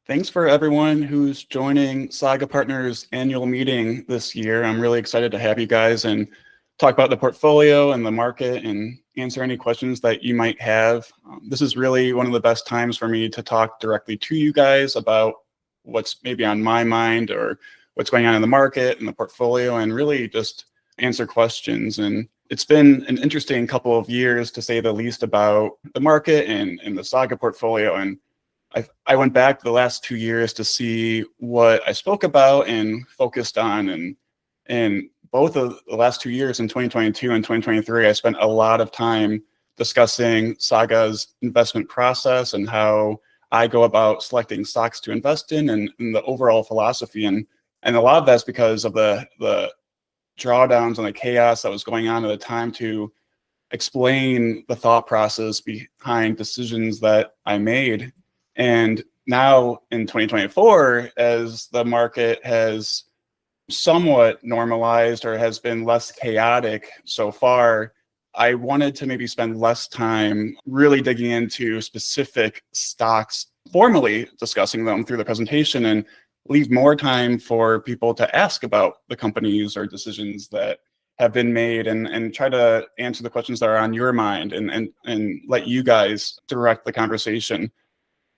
Thanks for everyone who's joining Saga Partners annual meeting this year. I'm really excited to have you guys and talk about the portfolio and the market and answer any questions that you might have. This is really one of the best times for me to talk directly to you guys about what's maybe on my mind or what's going on in the market and the portfolio, and really just answer questions. And it's been an interesting couple of years, to say the least, about the market and the Saga portfolio. And I went back the last 2 years to see what I spoke about and focused on, and both of the last 2 years, in 2022 and 2023, I spent a lot of time discussing Saga's investment process and how I go about selecting stocks to invest in, and the overall philosophy. And a lot of that's because of the drawdowns and the chaos that was going on at the time, to explain the thought process behind decisions that I made. And now in 2024, as the market has somewhat normalized or has been less chaotic so far, I wanted to maybe spend less time really digging into specific stocks, formally discussing them through the presentation, and leave more time for people to ask about the companies or decisions that have been made, and try to answer the questions that are on your mind, and let you guys direct the conversation.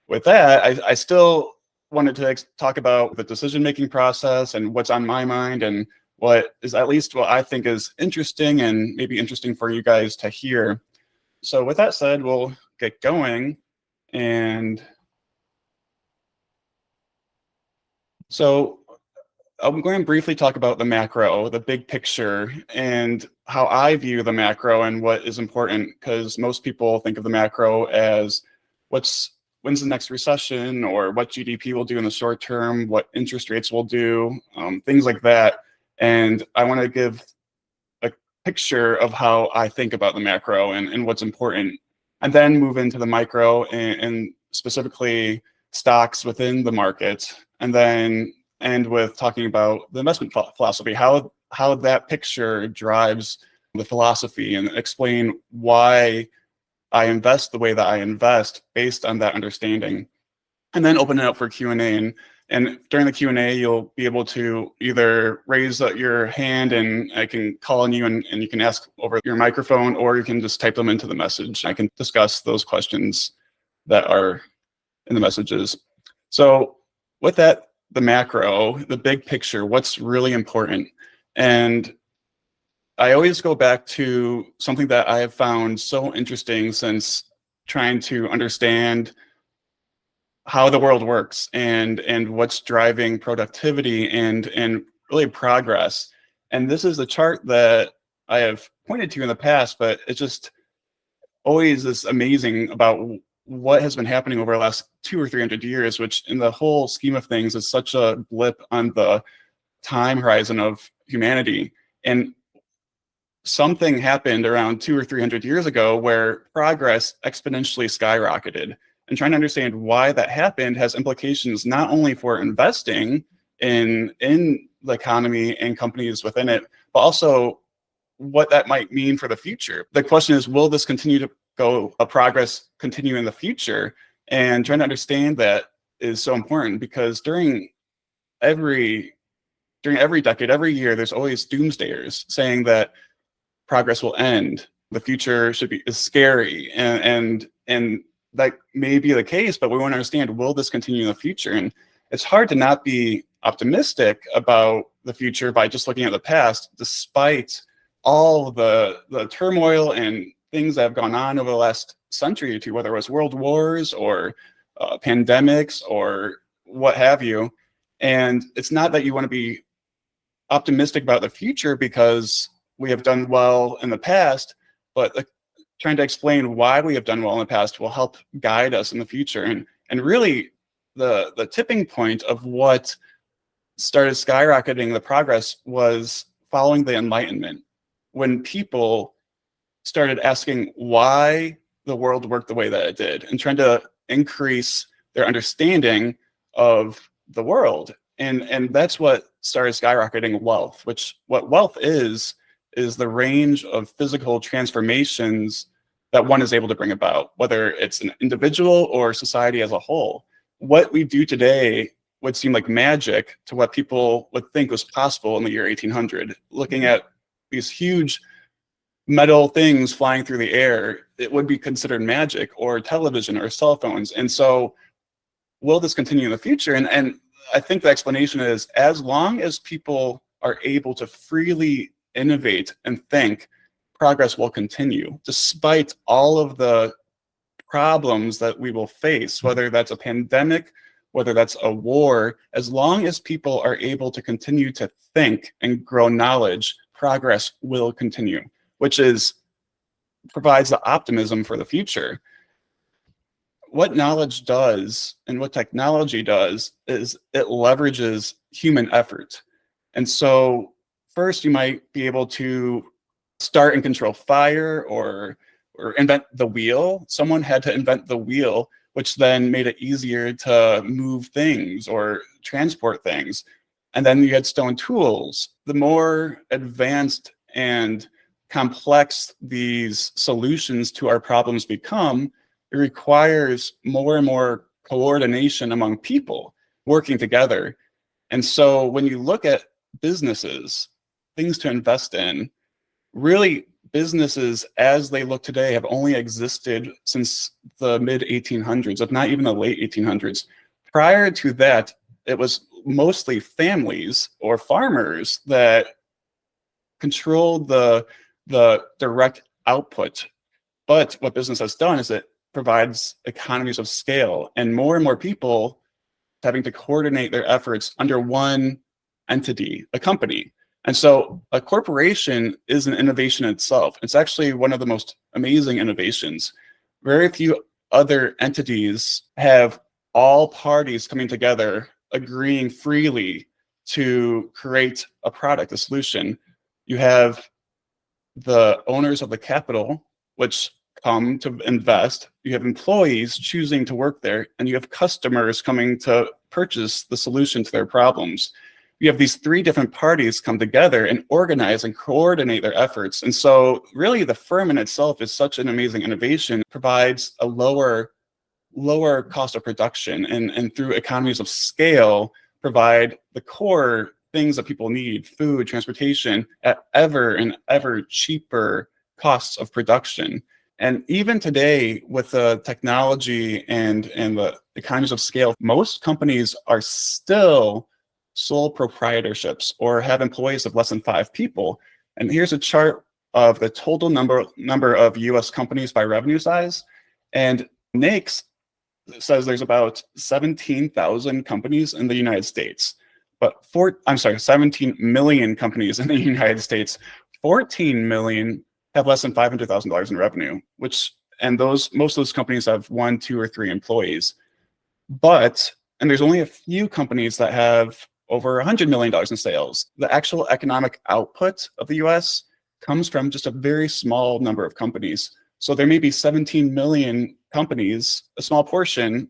With that, I still wanted to talk about the decision-making process and what's on my mind, and what is at least what I think is interesting and maybe interesting for you guys to hear. So with that said, we'll get going. And so I'm going to briefly talk about the macro, the big picture, and how I view the macro and what is important, because most people think of the macro as when's the next recession, or what GDP will do in the short term, what interest rates will do, things like that. And I want to give a picture of how I think about the macro and what's important, and then move into the micro, and specifically stocks within the market, and then end with talking about the investment philosophy, how that picture drives the philosophy, and explain why I invest the way that I invest based on that understanding. And then open it up for Q&A. And during the Q&A, you'll be able to either raise your hand and I can call on you, and you can ask over your microphone, or you can just type them into the message. I can discuss those questions that are in the messages. So with that, the macro, the big picture, what's really important. And I always go back to something that I have found so interesting since trying to understand how the world works, and what's driving productivity and really progress. And this is a chart that I have pointed to in the past, but it's just always is amazing about what has been happening over the last 200 or 300 years, which in the whole scheme of things is such a blip on the time horizon of humanity. And something happened around 200 or 300 years ago where progress exponentially skyrocketed. And trying to understand why that happened has implications not only for investing in the economy and companies within it, but also what that might mean for the future. The question is, will this continue to progress continue in the future? And trying to understand that is so important, because during every decade, every year, there's always doomsdayers saying that progress will end, the future is scary, and that may be the case, but we want to understand, will this continue in the future? And it's hard to not be optimistic about the future by just looking at the past, despite all the turmoil and things that have gone on over the last century or two, whether it was world wars or pandemics or what have you. And it's not that you want to be optimistic about the future because we have done well in the past, but trying to explain why we have done well in the past will help guide us in the future. And really, the tipping point of what started skyrocketing the progress was following the Enlightenment, when people started asking why the world worked the way that it did, and trying to increase their understanding of the world. And that's what started skyrocketing wealth, what wealth is the range of physical transformations that one is able to bring about, whether it's an individual or society as a whole. what we do today would seem like magic to what people would think was possible in the year 1800. Looking at these huge metal things flying through the air, it would be considered magic, or television or cell phones. And so will this continue in the future? And I think the explanation is, as long as people are able to freely innovate and think, progress will continue, despite all of the problems that we will face, whether that's a pandemic, whether that's a war. As long as people are able to continue to think and grow knowledge, progress will continue, which is provides the optimism for the future. What knowledge does and what technology does is it leverages human effort. And so first you might be able to start and control fire, or invent the wheel. Someone had to invent the wheel, which then made it easier to move things or transport things. And then you had stone tools. The more advanced and complex these solutions to our problems become, it requires more and more coordination among people working together. And so when you look at businesses, things to invest in, really businesses as they look today have only existed since the mid 1800s, if not even the late 1800s. Prior to that, it was mostly families or farmers that controlled the direct output. But what business has done is it provides economies of scale, and more people having to coordinate their efforts under one entity, a company. And so a corporation is an innovation itself. It's actually one of the most amazing innovations. Very few other entities have all parties coming together, agreeing freely to create a product, a solution. You have the owners of the capital, which come to invest. You have employees choosing to work there, and you have customers coming to purchase the solution to their problems. You have these three different parties come together and organize and coordinate their efforts. And so really the firm in itself is such an amazing innovation. It provides a lower cost of production, and through economies of scale provide the core things that people need: food, transportation, at ever and ever cheaper costs of production. And even today, with the technology and the economies of scale, most companies are still sole proprietorships or have employees of less than 5 people. And here's a chart of the total number of US companies by revenue size. And NAICS says there's about 17,000 companies in the United States. But 17 million companies in the United States. 14 million have less than $500,000 in revenue, and most of those companies have 1, 2, or 3 employees. And there's only a few companies that have over $100 million in sales. The actual economic output of the US comes from just a very small number of companies. So there may be 17 million companies, a small portion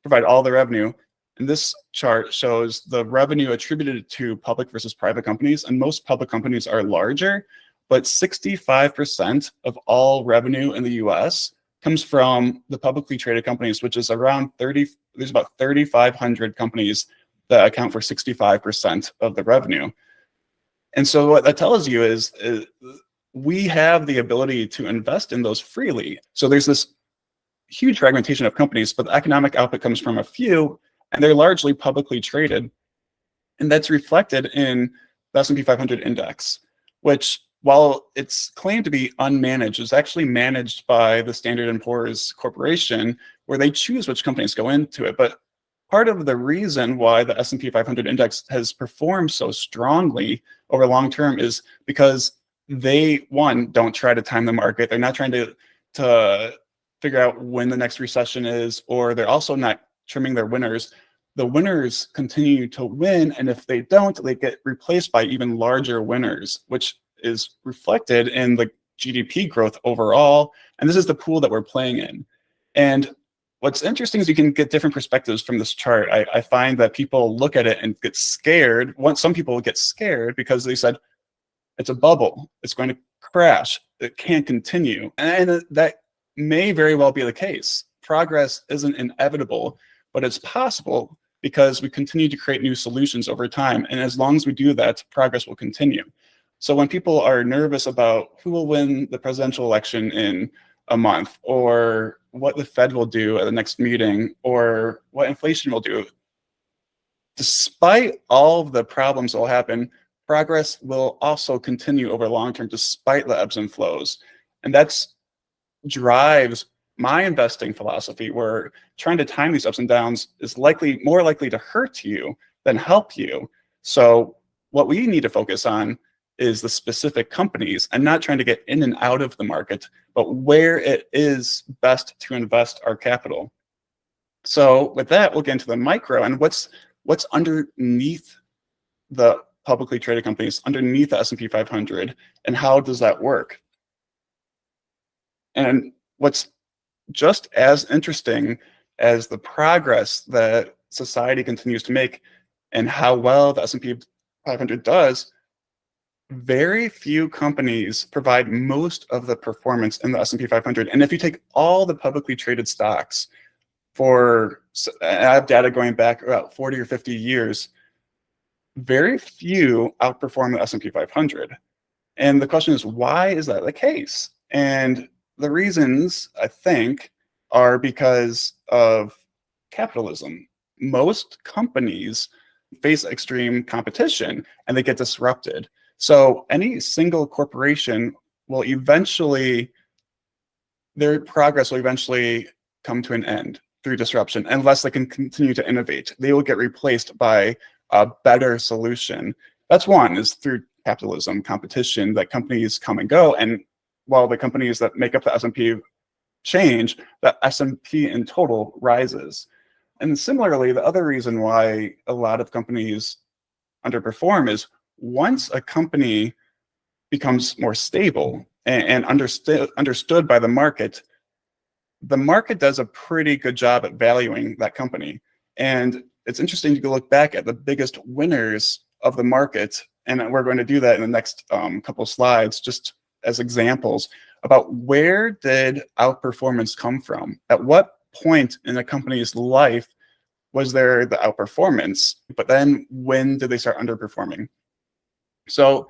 provide all the revenue. And this chart shows the revenue attributed to public versus private companies. And most public companies are larger, but 65% of all revenue in the US comes from the publicly traded companies, which is around there's about 3,500 companies that account for 65% of the revenue. And so what that tells you is we have the ability to invest in those freely. So there's this huge fragmentation of companies, but the economic output comes from a few, and they're largely publicly traded. And that's reflected in the S&P 500 index, which, while it's claimed to be unmanaged, is actually managed by the Standard & Poor's Corporation, where they choose which companies go into it. But part of the reason why the S&P 500 index has performed so strongly over long term is because they, one, don't try to time the market. They're not trying to figure out when the next recession is, or they're also not trimming their winners. The winners continue to win, and if they don't, they get replaced by even larger winners, which is reflected in the GDP growth overall. And this is the pool that we're playing in. And what's interesting is you can get different perspectives from this chart. I find that people look at it and get scared. Some people get scared because they said, it's a bubble, it's going to crash, it can't continue. And that may very well be the case. Progress isn't inevitable, but it's possible because we continue to create new solutions over time. And as long as we do that, progress will continue. So when people are nervous about who will win the presidential election in a month, or what the Fed will do at the next meeting, or what inflation will do, despite all of the problems that will happen, progress will also continue over long term despite the ebbs and flows. And that's drives my investing philosophy, where trying to time these ups and downs is more likely to hurt you than help you. So what we need to focus on is the specific companies, and not trying to get in and out of the market, but where it is best to invest our capital. So with that, we'll get into the micro and what's underneath the publicly traded companies, underneath the S&P 500, and how does that work? And what's just as interesting as the progress that society continues to make and how well the S&P 500 does, very few companies provide most of the performance in the S&P 500. And if you take all the publicly traded stocks, I have data going back about 40 or 50 years, very few outperform the S&P 500. And the question is, why is that the case? And the reasons, I think, are because of capitalism. Most companies face extreme competition and they get disrupted. So any single corporation will eventually, their progress will eventually come to an end through disruption unless they can continue to innovate. They will get replaced by a better solution. That's one, is through capitalism, competition, that companies come and go. And while the companies that make up the S&P change, the S&P in total rises. And similarly, the other reason why a lot of companies underperform is once a company becomes more stable and understood by the market does a pretty good job at valuing that company. And it's interesting to look back at the biggest winners of the market, and we're going to do that in the next couple slides, just as examples about where did outperformance come from? At what point in a company's life was there the outperformance? But then when did they start underperforming? So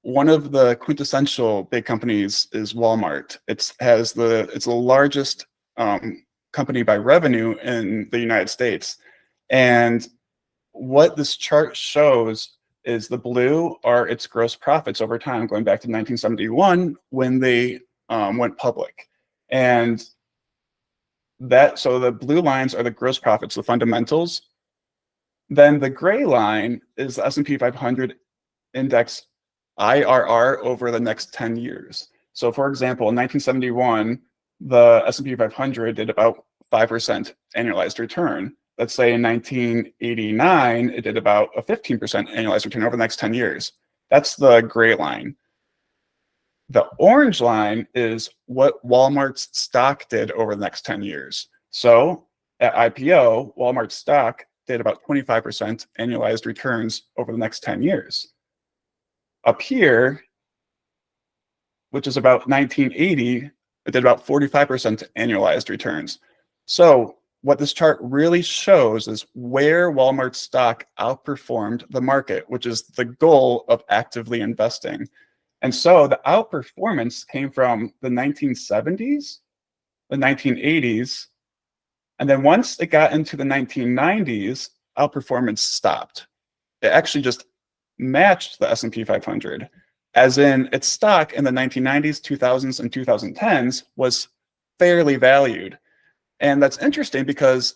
one of the quintessential big companies is Walmart. It's the largest company by revenue in the United States. And what this chart shows is the blue are its gross profits over time, going back to 1971 when they went public. And so the blue lines are the gross profits, the fundamentals. Then the gray line is the S&P 500 index IRR over the next 10 years. So for example, in 1971, the S&P 500 did about 5% annualized return. Let's say in 1989, it did about a 15% annualized return over the next 10 years. That's the gray line. The orange line is what Walmart's stock did over the next 10 years. So at IPO, Walmart's stock did about 25% annualized returns over the next 10 years. Up here, which is about 1980, it did about 45% annualized returns. So what this chart really shows is where Walmart's stock outperformed the market, which is the goal of actively investing. And so the outperformance came from the 1970s, the 1980s, and then once it got into the 1990s, outperformance stopped. It actually just matched the S&P 500, as in its stock in the 1990s, 2000s, and 2010s was fairly valued. And that's interesting because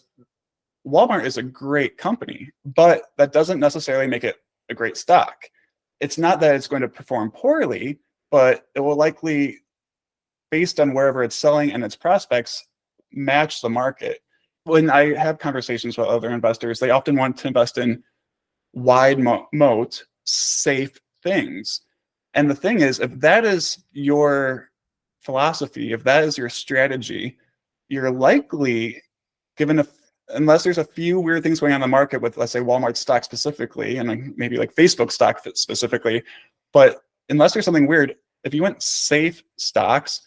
Walmart is a great company, but that doesn't necessarily make it a great stock. It's not that it's going to perform poorly, but it will likely, based on wherever it's selling and its prospects, match the market. When I have conversations with other investors, they often want to invest in wide moat, safe things. And the thing is, if that is your philosophy, if that is your strategy, you're likely unless there's a few weird things going on in the market with, let's say, Walmart stock specifically, and maybe like Facebook stock specifically, but unless there's something weird, if you went safe stocks,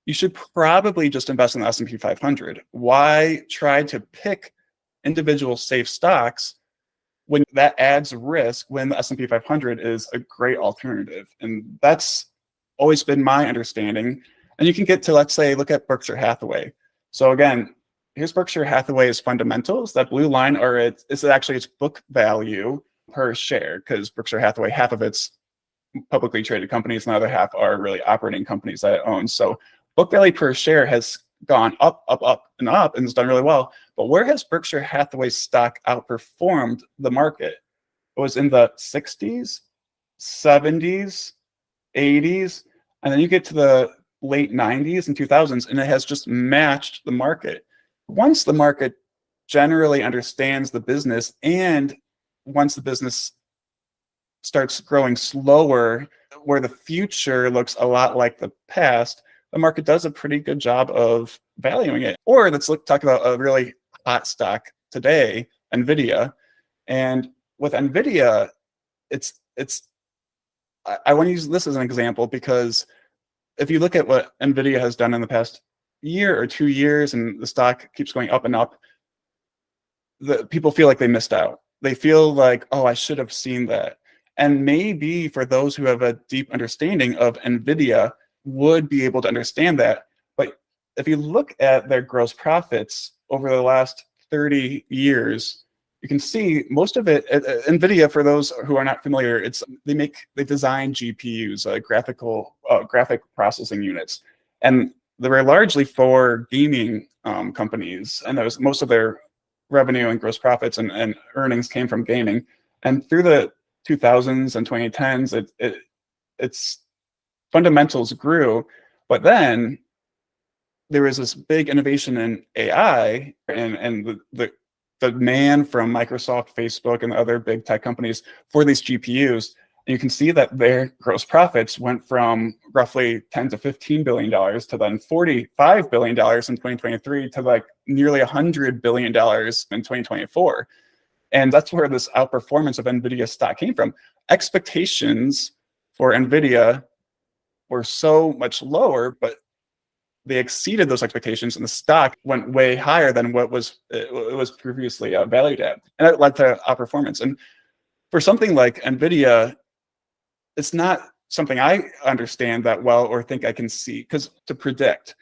you should probably just invest in the S&P 500. Why try to pick individual safe stocks when that adds risk when the S&P 500 is a great alternative? And that's always been my understanding. And you can get to, let's say, look at Berkshire Hathaway. So again, here's Berkshire Hathaway's fundamentals. That blue line is actually its book value per share, because Berkshire Hathaway, half of its publicly traded companies, and the other half are really operating companies that it owns. So book value per share has gone up, up, up, and up, and it's done really well. But where has Berkshire Hathaway stock outperformed the market? It was in the 60s, 70s, 80s, and then you get to the late 90s and 2000s, and it has just matched the market. Once the market generally understands the business, and once the business starts growing slower, where the future looks a lot like the past, the market does a pretty good job of valuing it. Or let's talk about a really hot stock today, NVIDIA. And with NVIDIA, I want to use this as an example, because if you look at what NVIDIA has done in the past year or 2 years, and the stock keeps going up and up, the people feel like they missed out. They feel like, oh, I should have seen that. And maybe for those who have a deep understanding of NVIDIA would be able to understand that. But if you look at their gross profits over the last 30 years, you can see most of it, NVIDIA, for those who are not familiar, they design GPUs, graphic processing units. And they're largely for gaming companies. And most of their revenue and gross profits and earnings came from gaming. And through the 2000s and 2010s, its fundamentals grew, but then there was this big innovation in AI, and the demand from Microsoft, Facebook, and the other big tech companies for these GPUs. And you can see that their gross profits went from roughly $10 to $15 billion to then $45 billion in 2023 to like nearly $100 billion in 2024. And that's where this outperformance of NVIDIA stock came from. Expectations for NVIDIA were so much lower, but they exceeded those expectations, and the stock went way higher than what it was previously valued at. And that led to outperformance. And for something like NVIDIA, it's not something I understand that well or think I can see to predict.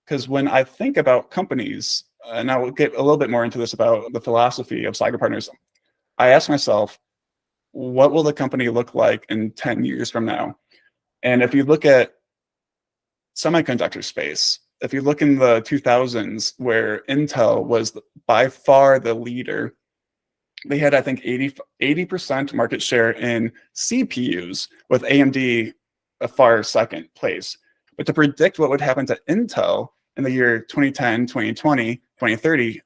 Because when I think about companies, and I will get a little bit more into this about the philosophy of Saga Partners, I ask myself, what will the company look like in 10 years from now? And if you look at semiconductor space, if you look in the 2000s, where Intel was by far the leader, they had, I think, 80% market share in CPUs, with AMD a far second place. But to predict what would happen to Intel in the year 2010, 2020, 2030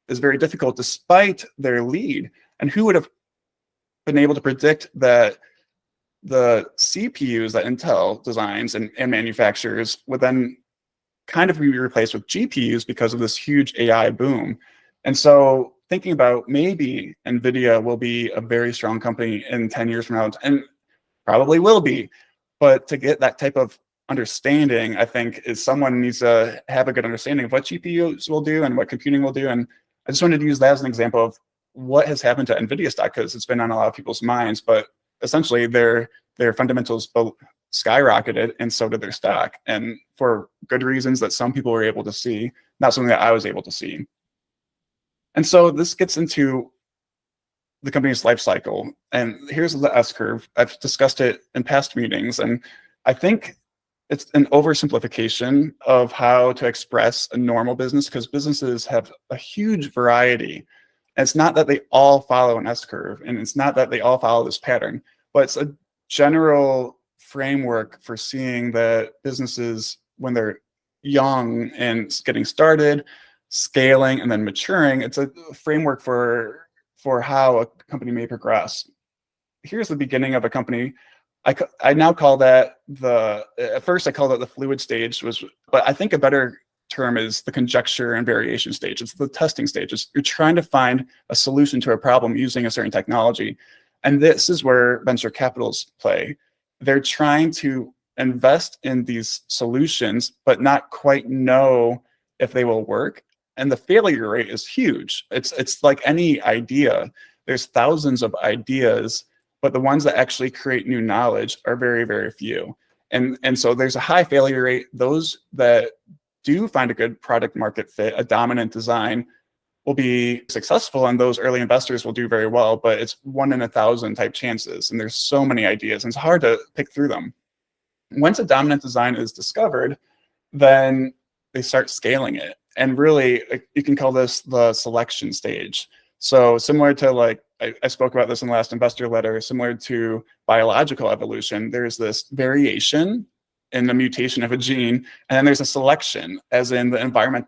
is very difficult, despite their lead. And who would have been able to predict that the CPUs that Intel designs and manufactures would then kind of be replaced with GPUs because of this huge AI boom? And so thinking about maybe NVIDIA will be a very strong company in 10 years from now, and probably will be. But to get that type of understanding, I think, is someone needs to have a good understanding of what GPUs will do and what computing will do. And I just wanted to use that as an example of what has happened to NVIDIA stock, because it's been on a lot of people's minds. But essentially, their fundamentals skyrocketed, and so did their stock, and for good reasons that some people were able to see, not something that I was able to see. And so this gets into the company's life cycle. And here's the S curve. I've discussed it in past meetings, and I think it's an oversimplification of how to express a normal business, because businesses have a huge variety. And it's not that they all follow an S curve, and it's not that they all follow this pattern, but it's a general framework for seeing that businesses, when they're young and getting started, scaling, and then maturing, it's a framework for how a company may progress. Here's the beginning of a company. I now call that at first I called it the fluid stage, but I think a better term is the conjecture and variation stage. It's the testing stage. You're trying to find a solution to a problem using a certain technology. And this is where venture capitals play. They're trying to invest in these solutions, but not quite know if they will work. And the failure rate is huge. It's like any idea. There's thousands of ideas, but the ones that actually create new knowledge are very, very few. And so there's a high failure rate. Those that do find a good product market fit, a dominant design, will be successful, and those early investors will do very well, but it's 1 in 1,000 type chances. And there's so many ideas, and it's hard to pick through them. Once a dominant design is discovered, then they start scaling it. And really, you can call this the selection stage. So similar to, like, I spoke about this in the last investor letter, similar to biological evolution, there's this variation in the mutation of a gene, and then there's a selection, as in the environment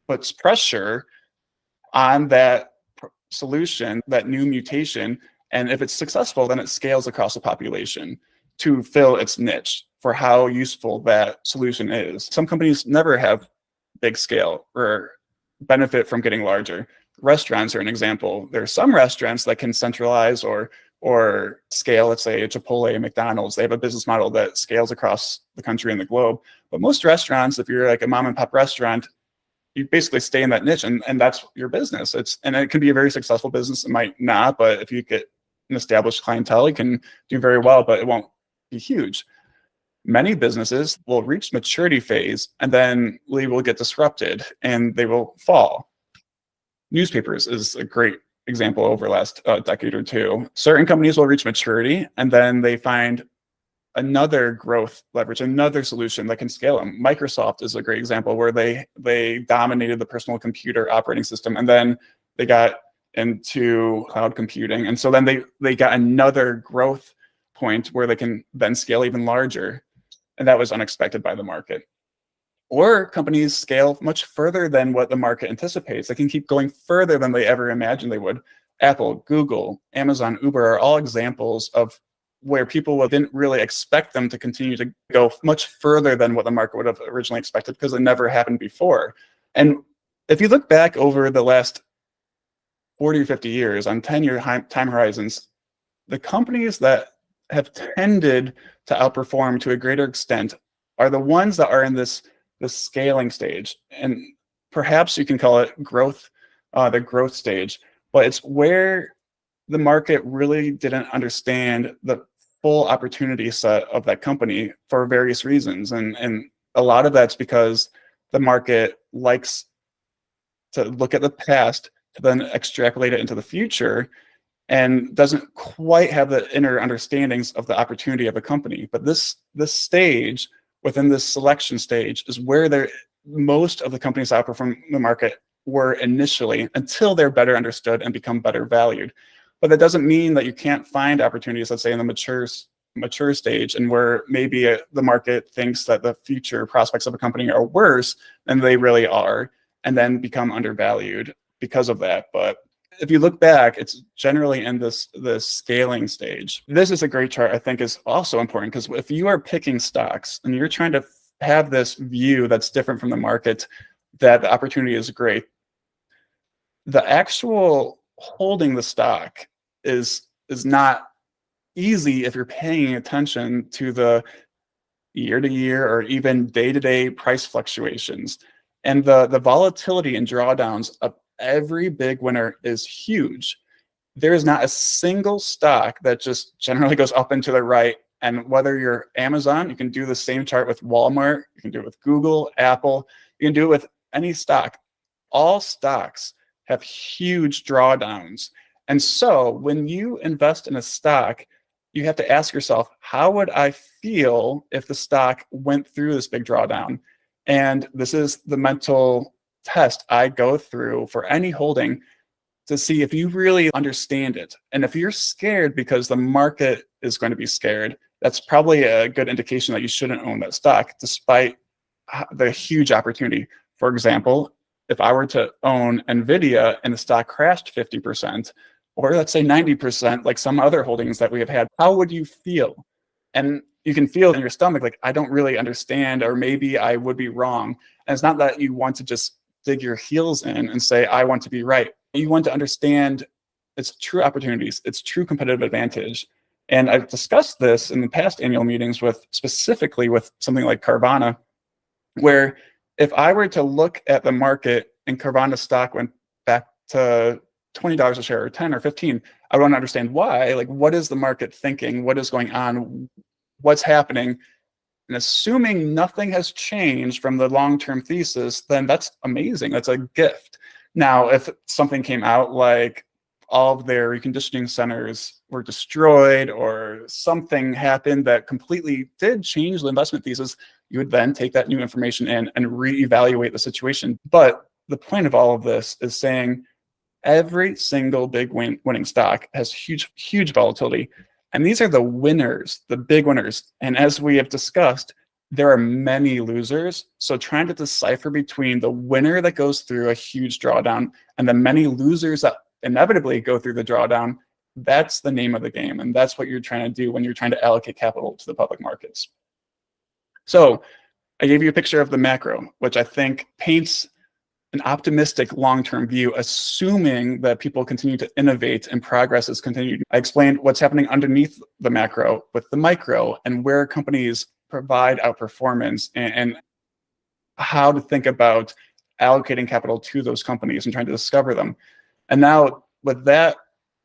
puts pressure on that solution, that new mutation, and if it's successful, then it scales across the population to fill its niche for how useful that solution is. Some companies never have big scale or benefit from getting larger. Restaurants are an example. There are some restaurants that can centralize or scale. Let's say Chipotle, McDonald's, they have a business model that scales across the country and the globe. But most restaurants, if you're like a mom and pop restaurant, you basically stay in that niche, and that's your business. And it can be a very successful business. It might not, but if you get an established clientele, you can do very well, but it won't be huge. Many businesses will reach maturity phase, and then they will get disrupted and they will fall. Newspapers is a great example over the last decade or two. Certain companies will reach maturity, and then they find another growth leverage, another solution that can scale them. Microsoft is a great example where they dominated the personal computer operating system, and then they got into cloud computing. And so then they got another growth point where they can then scale even larger. And that was unexpected by the market. Or companies scale much further than what the market anticipates. They can keep going further than they ever imagined they would. Apple, Google, Amazon, Uber are all examples of where people didn't really expect them to continue to go much further than what the market would have originally expected, because it never happened before. And if you look back over the last 40 or 50 years on 10-year time horizons, the companies that have tended to outperform to a greater extent are the ones that are in this scaling stage. And perhaps you can call it growth, the growth stage, but it's where the market really didn't understand the full opportunity set of that company for various reasons. And a lot of that's because the market likes to look at the past to then extrapolate it into the future, and doesn't quite have the inner understandings of the opportunity of a company. But this stage, within this selection stage, is where most of the companies that outperform the market were initially, until they're better understood and become better valued. But that doesn't mean that you can't find opportunities, let's say in the mature stage, and where maybe the market thinks that the future prospects of a company are worse than they really are, and then become undervalued because of that. But if you look back, it's generally in this scaling stage. This is a great chart, I think, is also important, because if you are picking stocks and you're trying to have this view that's different from the market, that the opportunity is great, the actual holding the stock is not easy if you're paying attention to the year-to-year or even day-to-day price fluctuations. And the volatility and drawdowns of every big winner is huge. There is not a single stock that just generally goes up and to the right. And whether you're Amazon, you can do the same chart with Walmart, you can do it with Google, Apple, you can do it with any stock. All stocks have huge drawdowns. And so when you invest in a stock, you have to ask yourself, how would I feel if the stock went through this big drawdown? And this is the mental test I go through for any holding to see if you really understand it. And if you're scared because the market is going to be scared, that's probably a good indication that you shouldn't own that stock, despite the huge opportunity. For example, if I were to own NVIDIA and the stock crashed 50%, or let's say 90%, like some other holdings that we have had, how would you feel? And you can feel in your stomach, like, I don't really understand, or maybe I would be wrong. And it's not that you want to just dig your heels in and say, I want to be right. You want to understand its true opportunities, its true competitive advantage. And I've discussed this in the past annual meetings with specifically with something like Carvana, where if I were to look at the market and Carvana stock went back to $20 a share or 10 or 15, I want to understand why. Like, what is the market thinking? What is going on? What's happening? And assuming nothing has changed from the long-term thesis, then that's amazing. That's a gift. Now, if something came out like all of their reconditioning centers were destroyed or something happened that completely did change the investment thesis, you would then take that new information in and reevaluate the situation. But the point of all of this is saying every single big winning stock has huge volatility. And these are the winners, the big winners. And as we have discussed, there are many losers. So trying to decipher between the winner that goes through a huge drawdown and the many losers that inevitably go through the drawdown, that's the name of the game. And that's what you're trying to do when you're trying to allocate capital to the public markets. So I gave you a picture of the macro, which I think paints an optimistic long-term view, assuming that people continue to innovate and progress is continued. I explained what's happening underneath the macro with the micro and where companies provide outperformance and how to think about allocating capital to those companies and trying to discover them. And now with that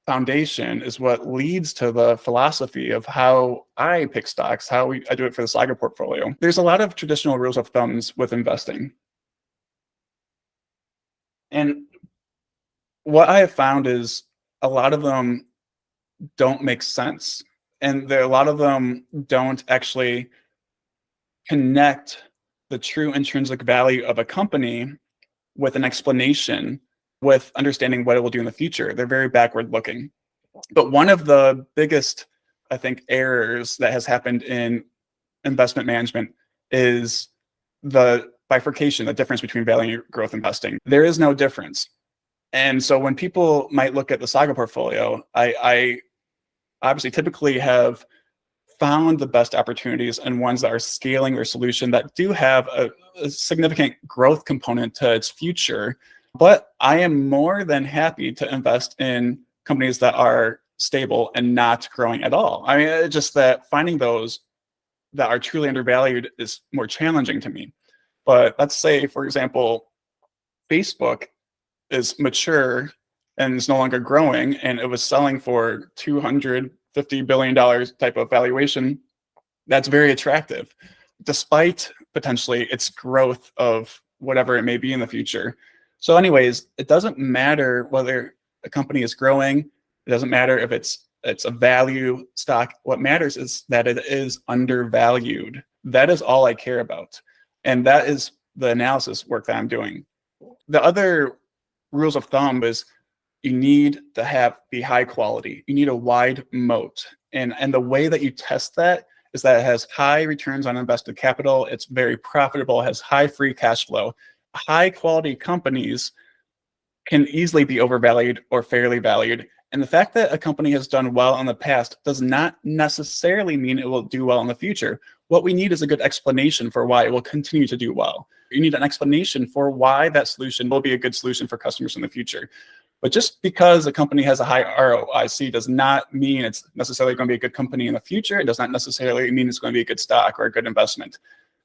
foundation is what leads to the philosophy of how I pick stocks, I do it for the Saga portfolio. There's a lot of traditional rules of thumbs with investing. And what I have found is a lot of them don't make sense. And a lot of them don't actually connect the true intrinsic value of a company with an explanation, with understanding what it will do in the future. They're very backward looking. But one of the biggest, I think, errors that has happened in investment management is the bifurcation, the difference between value growth investing. There is no difference. And so when people might look at the Saga portfolio, I obviously typically have found the best opportunities and ones that are scaling their solution that do have a significant growth component to its future. But I am more than happy to invest in companies that are stable and not growing at all. I mean, it's just that finding those that are truly undervalued is more challenging to me. But let's say, for example, Facebook is mature and is no longer growing, and it was selling for $250 billion type of valuation. That's very attractive, despite potentially its growth of whatever it may be in the future. So anyways, it doesn't matter whether a company is growing. It doesn't matter if it's a value stock. What matters is that it is undervalued. That is all I care about. And that is the analysis work that I'm doing. The other rules of thumb is you need to be high quality. You need a wide moat. And the way that you test that is that it has high returns on invested capital. It's very profitable, has high free cash flow. High quality companies can easily be overvalued or fairly valued. And the fact that a company has done well in the past does not necessarily mean it will do well in the future. What we need is a good explanation for why it will continue to do well. You need an explanation for why that solution will be a good solution for customers in the future. But just because a company has a high ROIC does not mean it's necessarily going to be a good company in the future. It does not necessarily mean it's going to be a good stock or a good investment.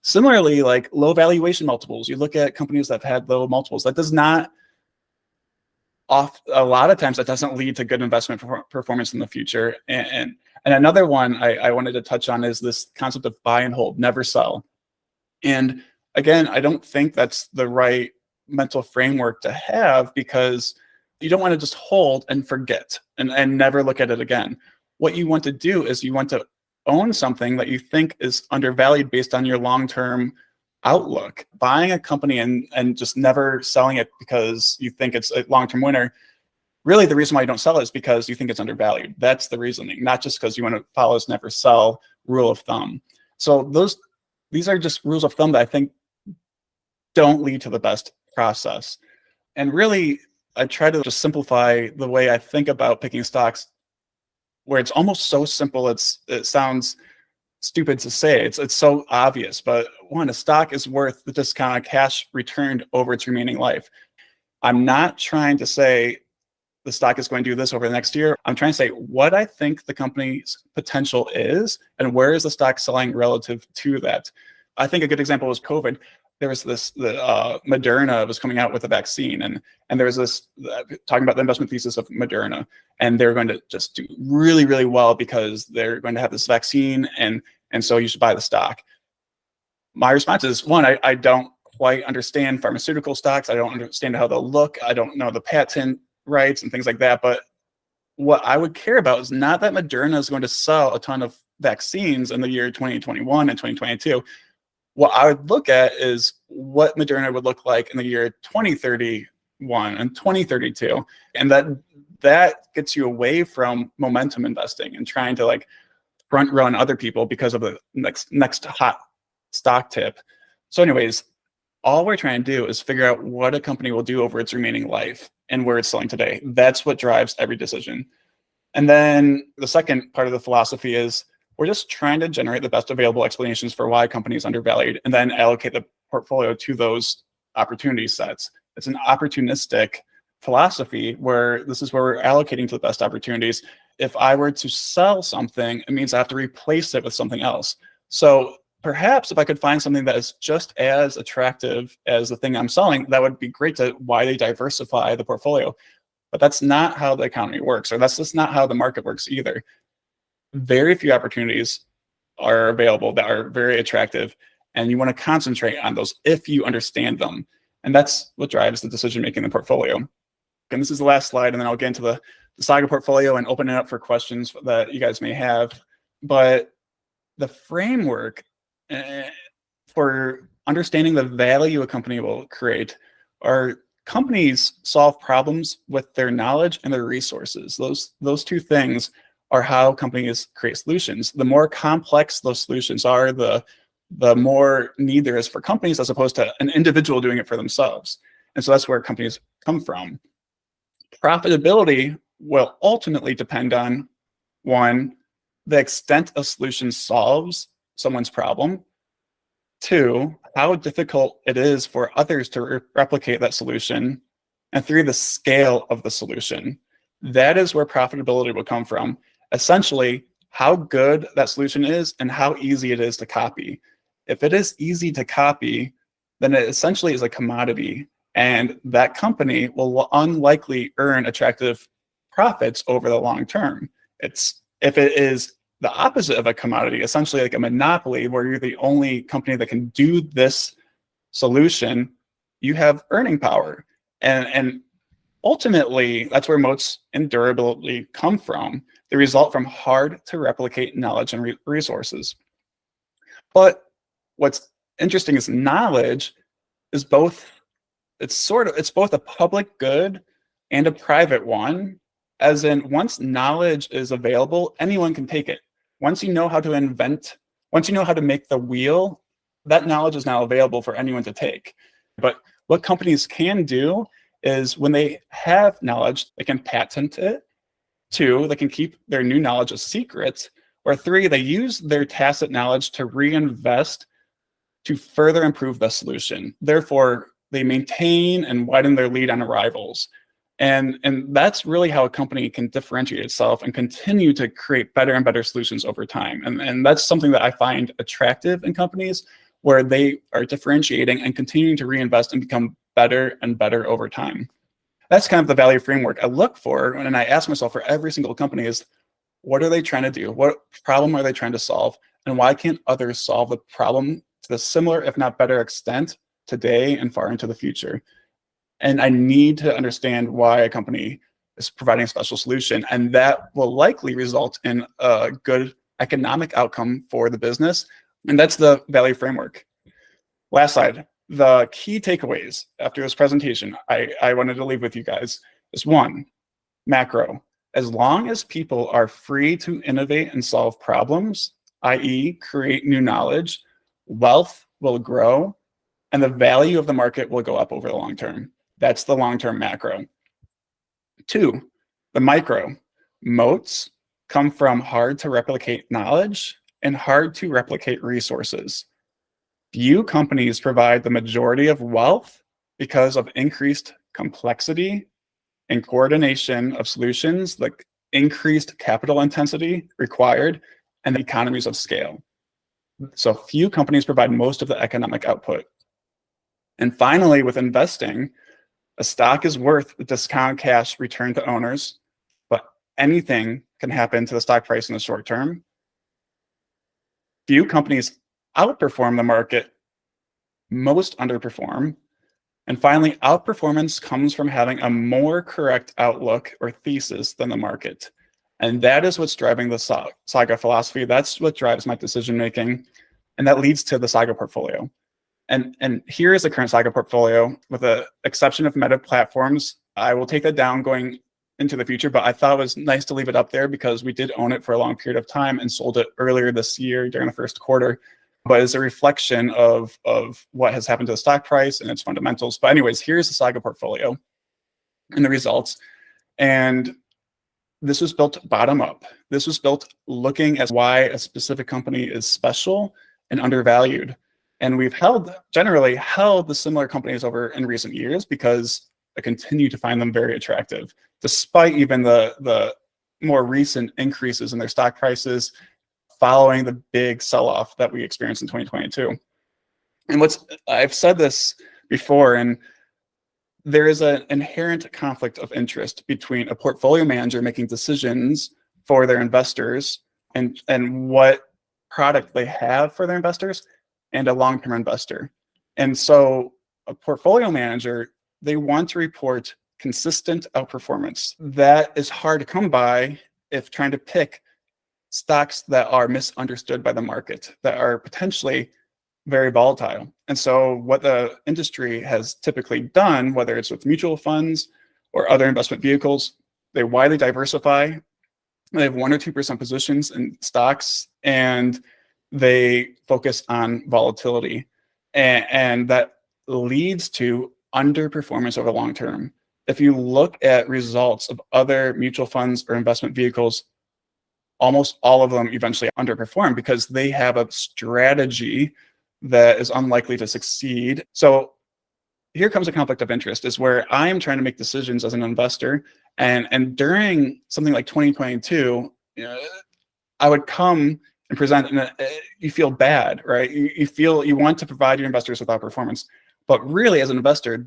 Similarly, like low valuation multiples, you look at companies that have had low multiples, that does not a lot of times that doesn't lead to good investment performance in the future. And another one I wanted to touch on is this concept of buy and hold, never sell. And again, I don't think that's the right mental framework to have, because you don't want to just hold and forget and never look at it again. What you want to do is you want to own something that you think is undervalued based on your long-term outlook. Buying a company and just never selling it because you think it's a long-term winner, really the reason why you don't sell it is because you think it's undervalued. That's the reasoning, not just because you want to follow this never sell rule of thumb. So these are just rules of thumb that I think don't lead to the best process. And really, I try to just simplify the way I think about picking stocks, where it's almost so simple it sounds stupid to say. It's so obvious. But one, a stock is worth the discounted cash returned over its remaining life. I'm not trying to say the stock is going to do this over the next year. I'm trying to say what I think the company's potential is and where is the stock selling relative to that. I think a good example was COVID. There was Moderna was coming out with a vaccine, and there was this talking about the investment thesis of Moderna, and they're going to just do really, really well because they're going to have this vaccine, and so you should buy the stock. My response is, one, I don't quite understand pharmaceutical stocks. I don't understand how they'll look. I don't know the patent rights and things like that. But what I would care about is not that Moderna is going to sell a ton of vaccines in the year 2021 and 2022. What I would look at is what Moderna would look like in the year 2031 and 2032. And that gets you away from momentum investing and trying to like front run other people because of the next hot stock tip. So anyways, all we're trying to do is figure out what a company will do over its remaining life and where it's selling today. That's what drives every decision. And then the second part of the philosophy is we're just trying to generate the best available explanations for why a company is undervalued and then allocate the portfolio to those opportunity sets. It's an opportunistic philosophy where this is where we're allocating to the best opportunities. If I were to sell something, it means I have to replace it with something else. So perhaps if I could find something that is just as attractive as the thing I'm selling, that would be great to widely diversify the portfolio. But that's not how the economy works, or that's just not how the market works either. Very few opportunities are available that are very attractive, and you want to concentrate on those if you understand them. And that's what drives the decision-making in the portfolio. And this is the last slide, and then I'll get into the Saga portfolio and open it up for questions that you guys may have. But the framework for understanding the value a company will create are companies solve problems with their knowledge and their resources. Those two things are how companies create solutions. The more complex those solutions are, the more need there is for companies as opposed to an individual doing it for themselves. And so that's where companies come from. Profitability will ultimately depend on, one, the extent a solution solves someone's problem. Two, how difficult it is for others to replicate that solution. And three, the scale of the solution. That is where profitability will come from. Essentially, how good that solution is and how easy it is to copy. If it is easy to copy, then it essentially is a commodity, and that company will unlikely earn attractive profits over the long term. If it is the opposite of a commodity, essentially like a monopoly where you're the only company that can do this solution, you have earning power. And ultimately, that's where moats and durability come from. They result from hard to replicate knowledge and resources. But what's interesting is knowledge is both, it's both a public good and a private one, as in once knowledge is available, anyone can take it. Once you know how to invent, once you know how to make the wheel, that knowledge is now available for anyone to take. But what companies can do is when they have knowledge, they can patent it. Two, they can keep their new knowledge a secret. Or three, they use their tacit knowledge to reinvest to further improve the solution. Therefore, they maintain and widen their lead on rivals. And that's really how a company can differentiate itself and continue to create better and better solutions over time. And that's something that I find attractive in companies, where they are differentiating and continuing to reinvest and become better and better over time. That's kind of the value framework I look for, and I ask myself for every single company is, what are they trying to do? What problem are they trying to solve? And why can't others solve the problem to the similar, if not better extent today and far into the future? And I need to understand why a company is providing a special solution, and that will likely result in a good economic outcome for the business. And that's the value framework. Last slide. The key takeaways after this presentation I wanted to leave with you guys is, one, macro. As long as people are free to innovate and solve problems, i.e. create new knowledge, wealth will grow and the value of the market will go up over the long term. That's the long-term macro. Two, the micro. Moats come from hard to replicate knowledge and hard to replicate resources. Few companies provide the majority of wealth because of increased complexity and coordination of solutions, like increased capital intensity required, and the economies of scale. So few companies provide most of the economic output. And finally, with investing, a stock is worth the discounted cash return to owners, but anything can happen to the stock price in the short term. Few companies outperform the market, most underperform. And finally, outperformance comes from having a more correct outlook or thesis than the market. And that is what's driving the Saga philosophy. That's what drives my decision making. And that leads to the Saga portfolio. And here is the current Saga portfolio, with the exception of meta platforms. I will take that down going into the future, but I thought it was nice to leave it up there because we did own it for a long period of time and sold it earlier this year during the first quarter. But it's a reflection of what has happened to the stock price and its fundamentals. But anyways, here's the Saga portfolio and the results. And this was built bottom up. This was built looking at why a specific company is special and undervalued. And we've generally held the similar companies over in recent years because I continue to find them very attractive, despite even the more recent increases in their stock prices following the big sell-off that we experienced in 2022. And I've said this before, and there is an inherent conflict of interest between a portfolio manager making decisions for their investors and what product they have for their investors and a long-term investor. And so a portfolio manager, they want to report consistent outperformance. That is hard to come by if trying to pick stocks that are misunderstood by the market, that are potentially very volatile. And so what the industry has typically done, whether it's with mutual funds or other investment vehicles, they widely diversify. They have 1 or 2% positions in stocks, and they focus on volatility. And that leads to underperformance over the long term. If you look at results of other mutual funds or investment vehicles, almost all of them eventually underperform because they have a strategy that is unlikely to succeed. So here comes a conflict of interest, is where I am trying to make decisions as an investor. And during something like 2022, I would come and present, and you feel bad, right? You want to provide your investors with outperformance. But really, as an investor,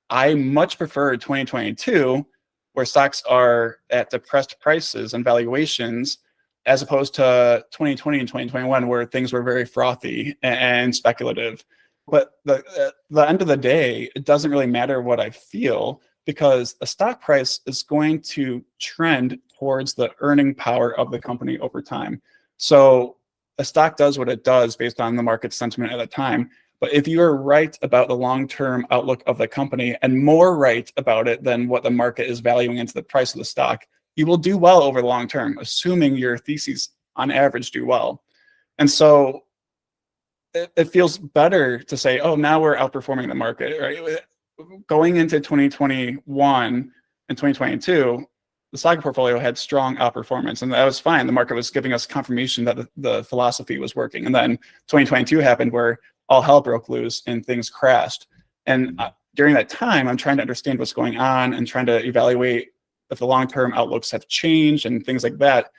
I much prefer 2022, where stocks are at depressed prices and valuations, as opposed to 2020 and 2021, where things were very frothy and speculative. But the end of the day, it doesn't really matter what I feel, because the stock price is going to trend towards the earning power of the company over time. So a stock does what it does based on the market sentiment at the time. But if you are right about the long-term outlook of the company, and more right about it than what the market is valuing into the price of the stock, you will do well over the long term, assuming your theses on average do well. And so it feels better to say, oh, now we're outperforming the market, right? Going into 2021 and 2022, the Saga portfolio had strong outperformance, and that was fine. The market was giving us confirmation that the philosophy was working. And then 2022 happened, where all hell broke loose and things crashed. And during that time, I'm trying to understand what's going on and trying to evaluate if the long-term outlooks have changed and things like that.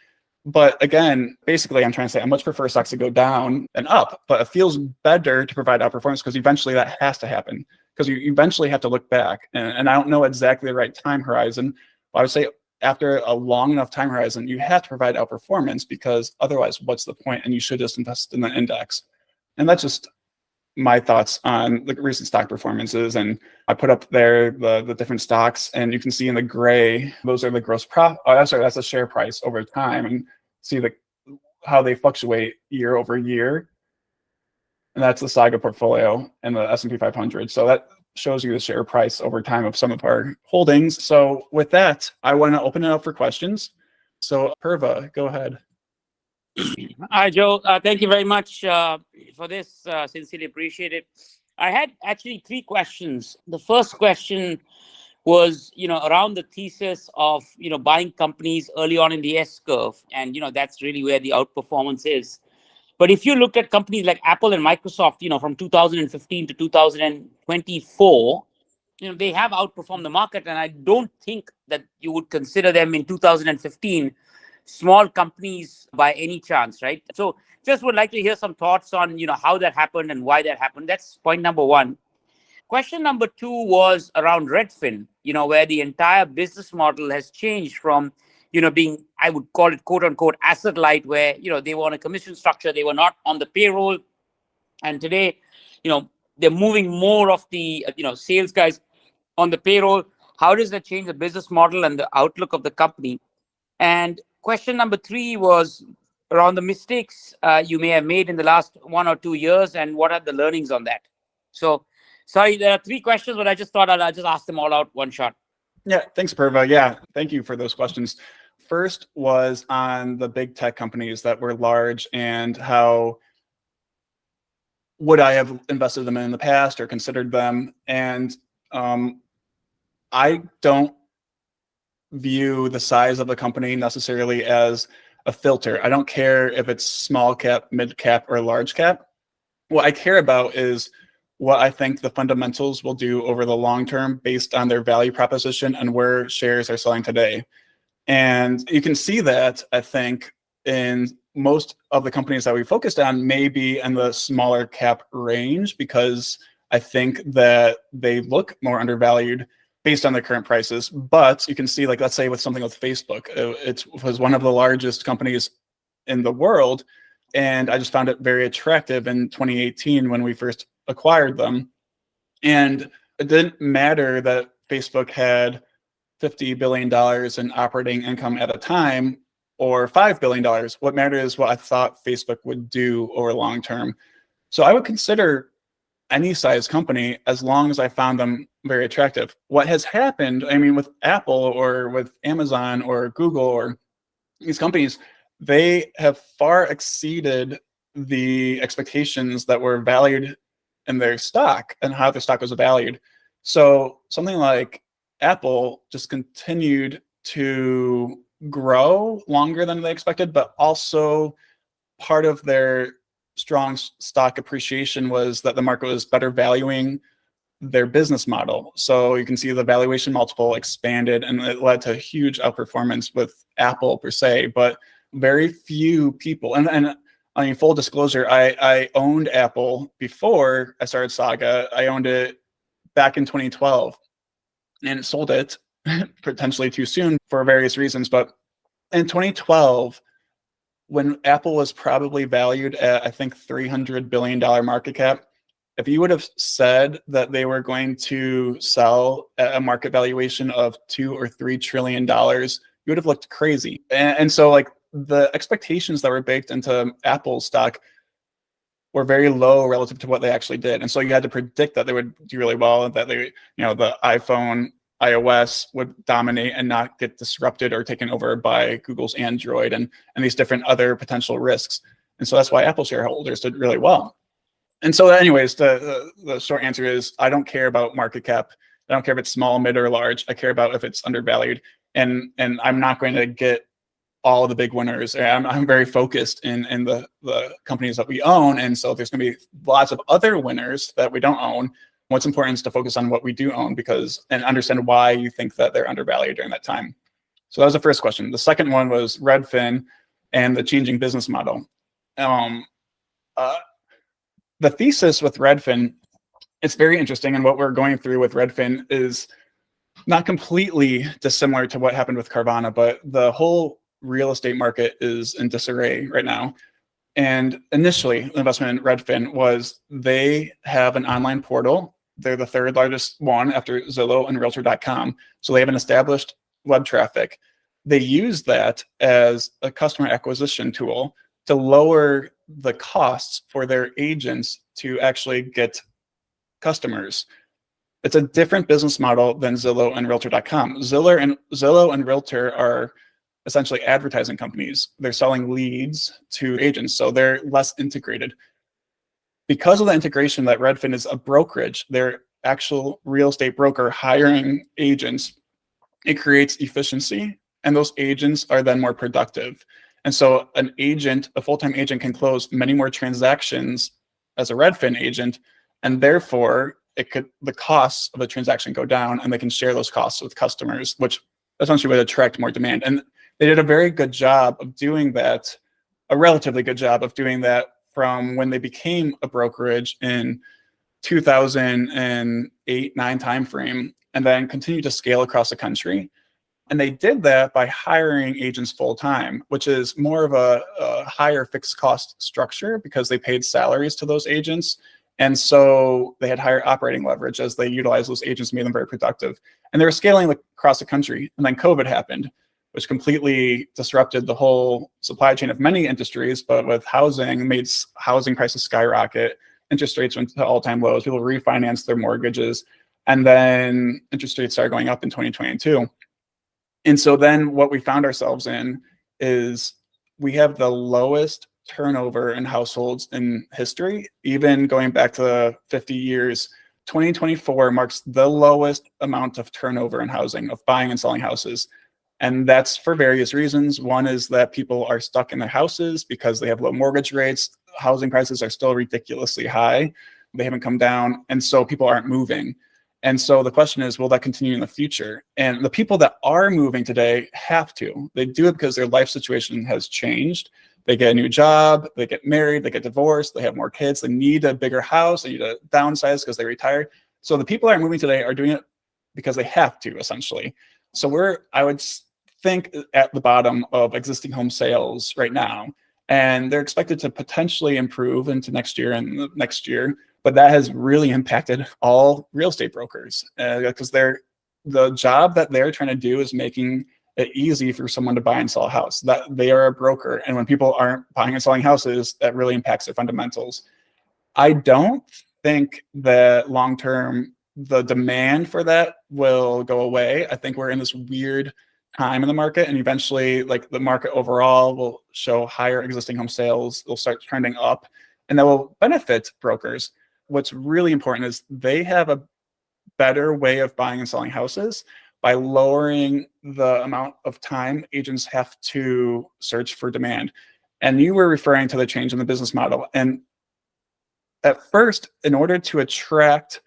But again, basically, I'm trying to say I much prefer stocks to go down than up, but it feels better to provide outperformance because eventually that has to happen, because you eventually have to look back. And I don't know exactly the right time horizon, but I would say after a long enough time horizon, you have to provide outperformance, because otherwise, what's the point? And you should just invest in the index. And that's just my thoughts on the recent stock performances. And I put up there the different stocks, and you can see in the gray, those are the gross profit. Oh, sorry, that's the share price over time, and see how they fluctuate year over year. And that's the Saga portfolio and the S&P 500. So that shows you the share price over time of some of our holdings. So with that, I want to open it up for questions. So Purva, go ahead. Hi, Joe. Thank you very much for this. Sincerely appreciate it. I had actually 3 questions. The first question was, around the thesis of, buying companies early on in the S curve. And, that's really where the outperformance is. But if you look at companies like Apple and Microsoft, from 2015 to 2024, they have outperformed the market, and I don't think that you would consider them in 2015 small companies by any chance, right? So just would like to hear some thoughts on, how that happened and why that happened. That's point number one. Question number two was around Redfin, where the entire business model has changed from, being, I would call it quote unquote asset light, where, they were on a commission structure, they were not on the payroll. And today, they're moving more of the, sales guys on the payroll. How does that change the business model and the outlook of the company? And question number three was around the mistakes you may have made in the last 1 or 2 years, and what are the learnings on that? So, sorry, there are three questions, but I just thought I'll just ask them all out one shot. Yeah, thanks, Purva. Yeah, thank you for those questions. First was on the big tech companies that were large and how would I have invested them in the past or considered them. And I don't view the size of a company necessarily as a filter. I don't care if it's small cap, mid cap, or large cap. What I care about is what I think the fundamentals will do over the long term based on their value proposition and where shares are selling today. And you can see that, I think, in most of the companies that we focused on, maybe in the smaller cap range, because I think that they look more undervalued based on their current prices. But you can see, like, let's say with something with Facebook, it was one of the largest companies in the world. And I just found it very attractive in 2018 when we first acquired them. And it didn't matter that Facebook had $50 billion in operating income at a time or $5 billion. What mattered is what I thought Facebook would do over long term. So I would consider any size company as long as I found them very attractive. What has happened, I mean, with Apple or with Amazon or Google or these companies, they have far exceeded the expectations that were valued in their stock and how their stock was valued. So something like Apple just continued to grow longer than they expected, but also part of their strong stock appreciation was that the market was better valuing their business model. So you can see the valuation multiple expanded, and it led to huge outperformance with Apple per se, but very few people. And I mean, full disclosure, I owned Apple before I started Saga. I owned it back in 2012 and sold it potentially too soon for various reasons. But in 2012, when Apple was probably valued at, I think, $300 billion market cap, if you would have said that they were going to sell at a market valuation of $2 or $3 trillion, you would have looked crazy. And so, like, the expectations that were baked into Apple stock were very low relative to what they actually did. And so you had to predict that they would do really well, and that they, the iPhone, iOS would dominate and not get disrupted or taken over by Google's Android and these different other potential risks. And so that's why Apple shareholders did really well. And so anyways, the short answer is I don't care about market cap. I don't care if it's small, mid, or large. I care about if it's undervalued. And I'm not going to get all the big winners. I'm very focused in the companies that we own. And so there's going to be lots of other winners that we don't own. What's important is to focus on what we do own and understand why you think that they're undervalued during that time. So that was the first question. The second one was Redfin and the changing business model. The thesis with Redfin, it's very interesting. And what we're going through with Redfin is not completely dissimilar to what happened with Carvana, but the whole real estate market is in disarray right now. And initially, the investment in Redfin was they have an online portal. They're the third largest one after Zillow and Realtor.com. So they have an established web traffic. They use that as a customer acquisition tool to lower the costs for their agents to actually get customers. It's a different business model than Zillow and Realtor.com. Zillow and Realtor are essentially advertising companies. They're selling leads to agents, so they're less integrated. Because of the integration that Redfin is a brokerage, they're actual real estate broker hiring agents, it creates efficiency, and those agents are then more productive. And so an agent, a full-time agent, can close many more transactions as a Redfin agent, and therefore the costs of the transaction go down, and they can share those costs with customers, which essentially would attract more demand. And they did a very good job of doing that, a relatively good job of doing that from when they became a brokerage in 2008-9 timeframe, and then continued to scale across the country. And they did that by hiring agents full time, which is more of a higher fixed cost structure because they paid salaries to those agents. And so they had higher operating leverage as they utilized those agents, made them very productive. And they were scaling across the country. And then COVID happened, which completely disrupted the whole supply chain of many industries. But with housing, made housing prices skyrocket. Interest rates went to all-time lows. People refinanced their mortgages. And then interest rates started going up in 2022. And so then what we found ourselves in is we have the lowest turnover in households in history, even going back to 50 years. 2024 marks the lowest amount of turnover in housing, of buying and selling houses. And that's for various reasons. One is that people are stuck in their houses because they have low mortgage rates. Housing prices are still ridiculously high. They haven't come down. And so people aren't moving. And so the question is, will that continue in the future? And the people that are moving today have to. They do it because their life situation has changed. They get a new job, they get married, they get divorced, they have more kids, they need a bigger house, they need to downsize because they retired. So the people that are moving today are doing it because they have to, essentially. So I would think, at the bottom of existing home sales right now. And they're expected to potentially improve into next year and the next year. But that has really impacted all real estate brokers because the job that they're trying to do is making it easy for someone to buy and sell a house. That they are a broker. And when people aren't buying and selling houses, that really impacts their fundamentals. I don't think that long-term, the demand for that will go away. I think we're in this weird time in the market, and eventually, like, the market overall will show higher existing home sales. They'll start trending up, and that will benefit brokers. What's really important is they have a better way of buying and selling houses by lowering the amount of time agents have to search for demand. And you were referring to the change in the business model. And at first, in order to attract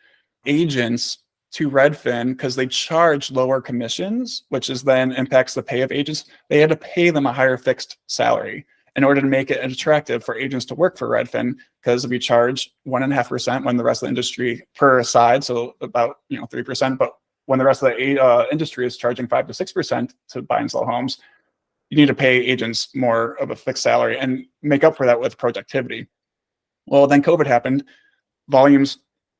agents to Redfin, because they charge lower commissions, which is then impacts the pay of agents, they had to pay them a higher fixed salary in order to make it attractive for agents to work for Redfin. Because if you charge 1.5% when the rest of the industry per side, so about 3%, but when the rest of the industry is charging 5 to 6% to buy and sell homes, you need to pay agents more of a fixed salary and make up for that with productivity. Well, then COVID happened, volumes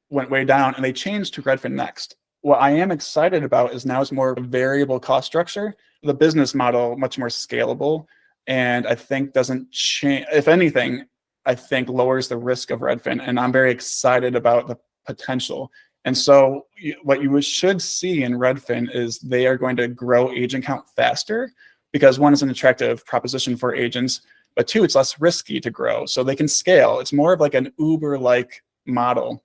went way down, and they changed to Redfin Next. What I am excited about is now it's more of a variable cost structure, the business model much more scalable, and I think doesn't change. If anything, I think lowers the risk of Redfin, and I'm very excited about the potential. And so what you should see in Redfin is they are going to grow agent count faster because, one, is an attractive proposition for agents, but two, it's less risky to grow, so they can scale. It's more of like an Uber-like model.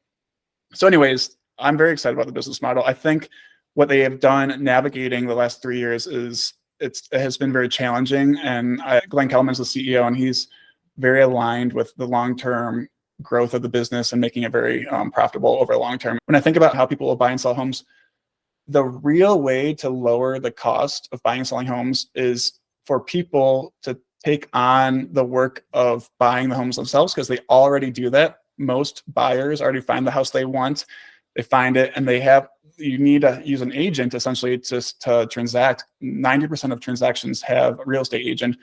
So anyways, I'm very excited about the business model. I think what they have done navigating the last 3 years is it has been very challenging. And Glenn Kelman's the CEO, and he's very aligned with the long-term growth of the business and making it very profitable over the long term. When I think about how people will buy and sell homes, the real way to lower the cost of buying and selling homes is for people to take on the work of buying the homes themselves, because they already do that. Most buyers already find the house they want. They find it, and you need to use an agent essentially to transact. 90% of transactions have a real estate agent,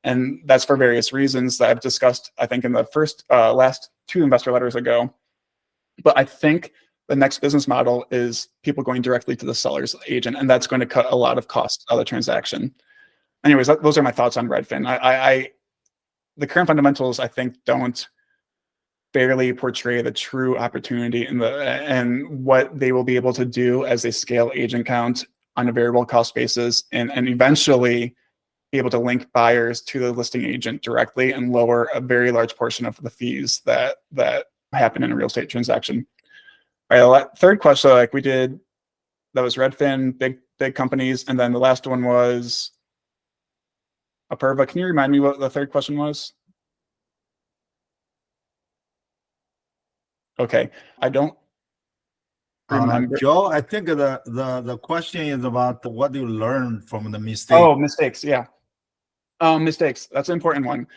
and that's for various reasons that I've discussed, I think, in the last 2 investor letters ago. But I think the next business model is people going directly to the seller's agent, and that's going to cut a lot of costs out of the transaction. Anyways, those are my thoughts on Redfin. The current fundamentals, I think, don't barely portray the true opportunity and what they will be able to do as they scale agent count on a variable cost basis, and eventually be able to link buyers to the listing agent directly and lower a very large portion of the fees that happen in a real estate transaction. All right, third question, that was Redfin, big companies, and then the last one was Apurva. Can you remind me what the third question was? Okay, I don't remember. Joe, I think the question is about what do you learn from the mistake? Oh, mistakes. Yeah. Mistakes. That's an important one.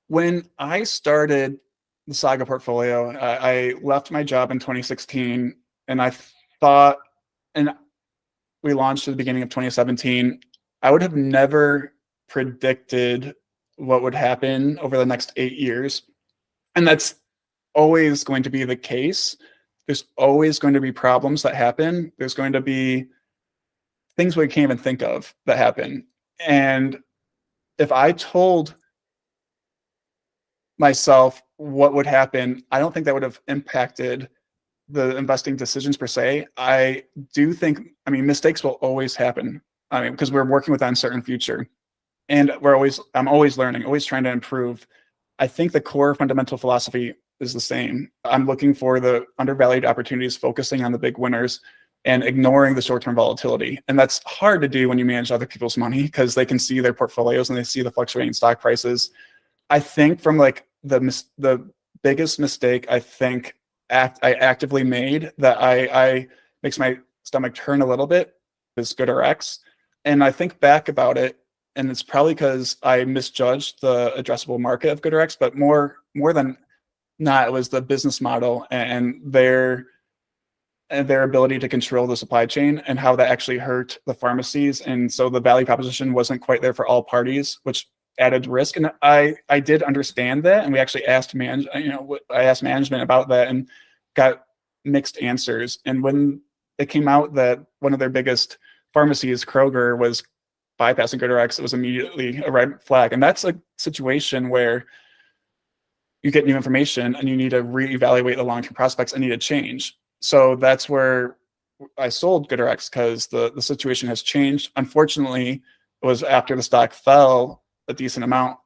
When I started the Saga portfolio, I left my job in 2016, and I thought, and we launched at the beginning of 2017. I would have never predicted what would happen over the next 8 years. And that's always going to be the case. There's always going to be problems that happen. There's going to be things we can't even think of that happen. And if I told myself what would happen, I don't think that would have impacted the investing decisions per se. I do think, I mean, mistakes will always happen. I mean, because we're working with an uncertain future, and I'm always learning, always trying to improve. I think the core fundamental philosophy is the same. I'm looking for the undervalued opportunities, focusing on the big winners and ignoring the short-term volatility. And that's hard to do when you manage other people's money, because they can see their portfolios and they see the fluctuating stock prices. I think from like the biggest mistake I think I actively made that I makes my stomach turn a little bit is GoodRx. And I think back about it, and it's probably because I misjudged the addressable market of GoodRx, but more than not, it was the business model and their ability to control the supply chain and how that actually hurt the pharmacies. And so the value proposition wasn't quite there for all parties, which added risk. And I did understand that, and we actually asked I asked management about that and got mixed answers. And when it came out that one of their biggest pharmacies, Kroger, was bypassing GoodRx, it was immediately a red flag. And that's a situation where you get new information and you need to reevaluate the long-term prospects and need to change. So that's where I sold GoodRx, because the situation has changed. Unfortunately, it was after the stock fell a decent amount.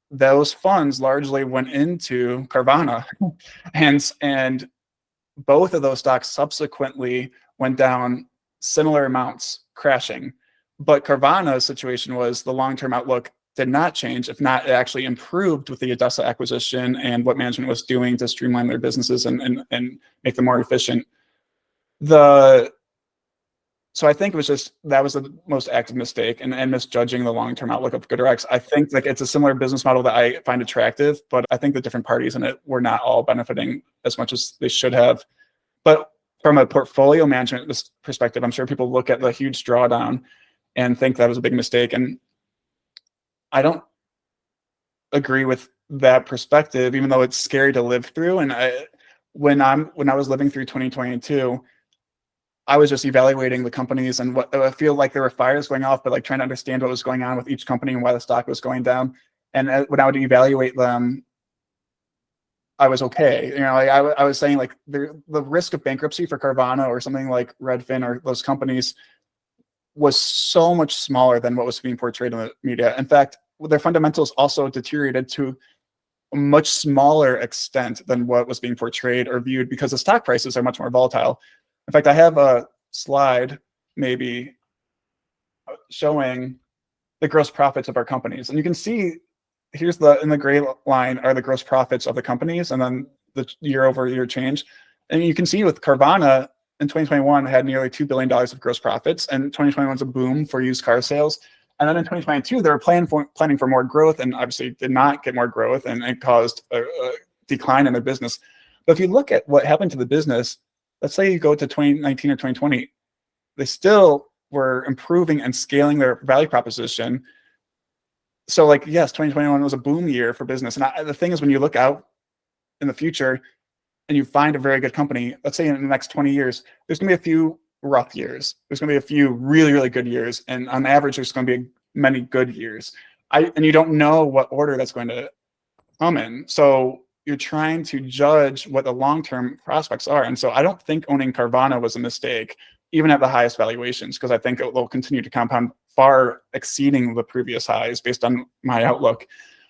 Those funds largely went into Carvana, and both of those stocks subsequently went down similar amounts, crashing. But Carvana's situation was the long-term outlook did not change. If not, it actually improved with the ADESA acquisition and what management was doing to streamline their businesses and make them more efficient. So I think it was just, that was the most active mistake, and misjudging the long-term outlook of GoodRx. I think like it's a similar business model that I find attractive, but I think the different parties in it were not all benefiting as much as they should have. But from a portfolio management perspective, I'm sure people look at the huge drawdown and think that was a big mistake. And I don't agree with that perspective, even though it's scary to live through. And when I was living through 2022, I was just evaluating the companies, and what I feel like there were fires going off, but like trying to understand what was going on with each company and why the stock was going down. And when I would evaluate them, I was okay. You know, like I was saying like the risk of bankruptcy for Carvana or something like Redfin or those companies was so much smaller than what was being portrayed in the media. In fact, their fundamentals also deteriorated to a much smaller extent than what was being portrayed or viewed, because the stock prices are much more volatile. In fact, I have a slide maybe showing the gross profits of our companies. And you can see here's in the gray line are the gross profits of the companies, and then the year-over-year change. And you can see with Carvana in 2021 had nearly $2 billion of gross profits, and 2021 was a boom for used car sales. And then in 2022, they were planning for more growth, and obviously did not get more growth, and it caused a decline in their business. But if you look at what happened to the business, let's say you go to 2019 or 2020, they still were improving and scaling their value proposition. So like, yes, 2021 was a boom year for business. And the thing is, when you look out in the future and you find a very good company, let's say in the next 20 years, there's gonna be a few rough years. There's gonna be a few really, really good years. And on average, there's gonna be many good years. And you don't know what order that's going to come in. So you're trying to judge what the long-term prospects are. And so I don't think owning Carvana was a mistake, even at the highest valuations, because I think it will continue to compound far exceeding the previous highs based on my outlook.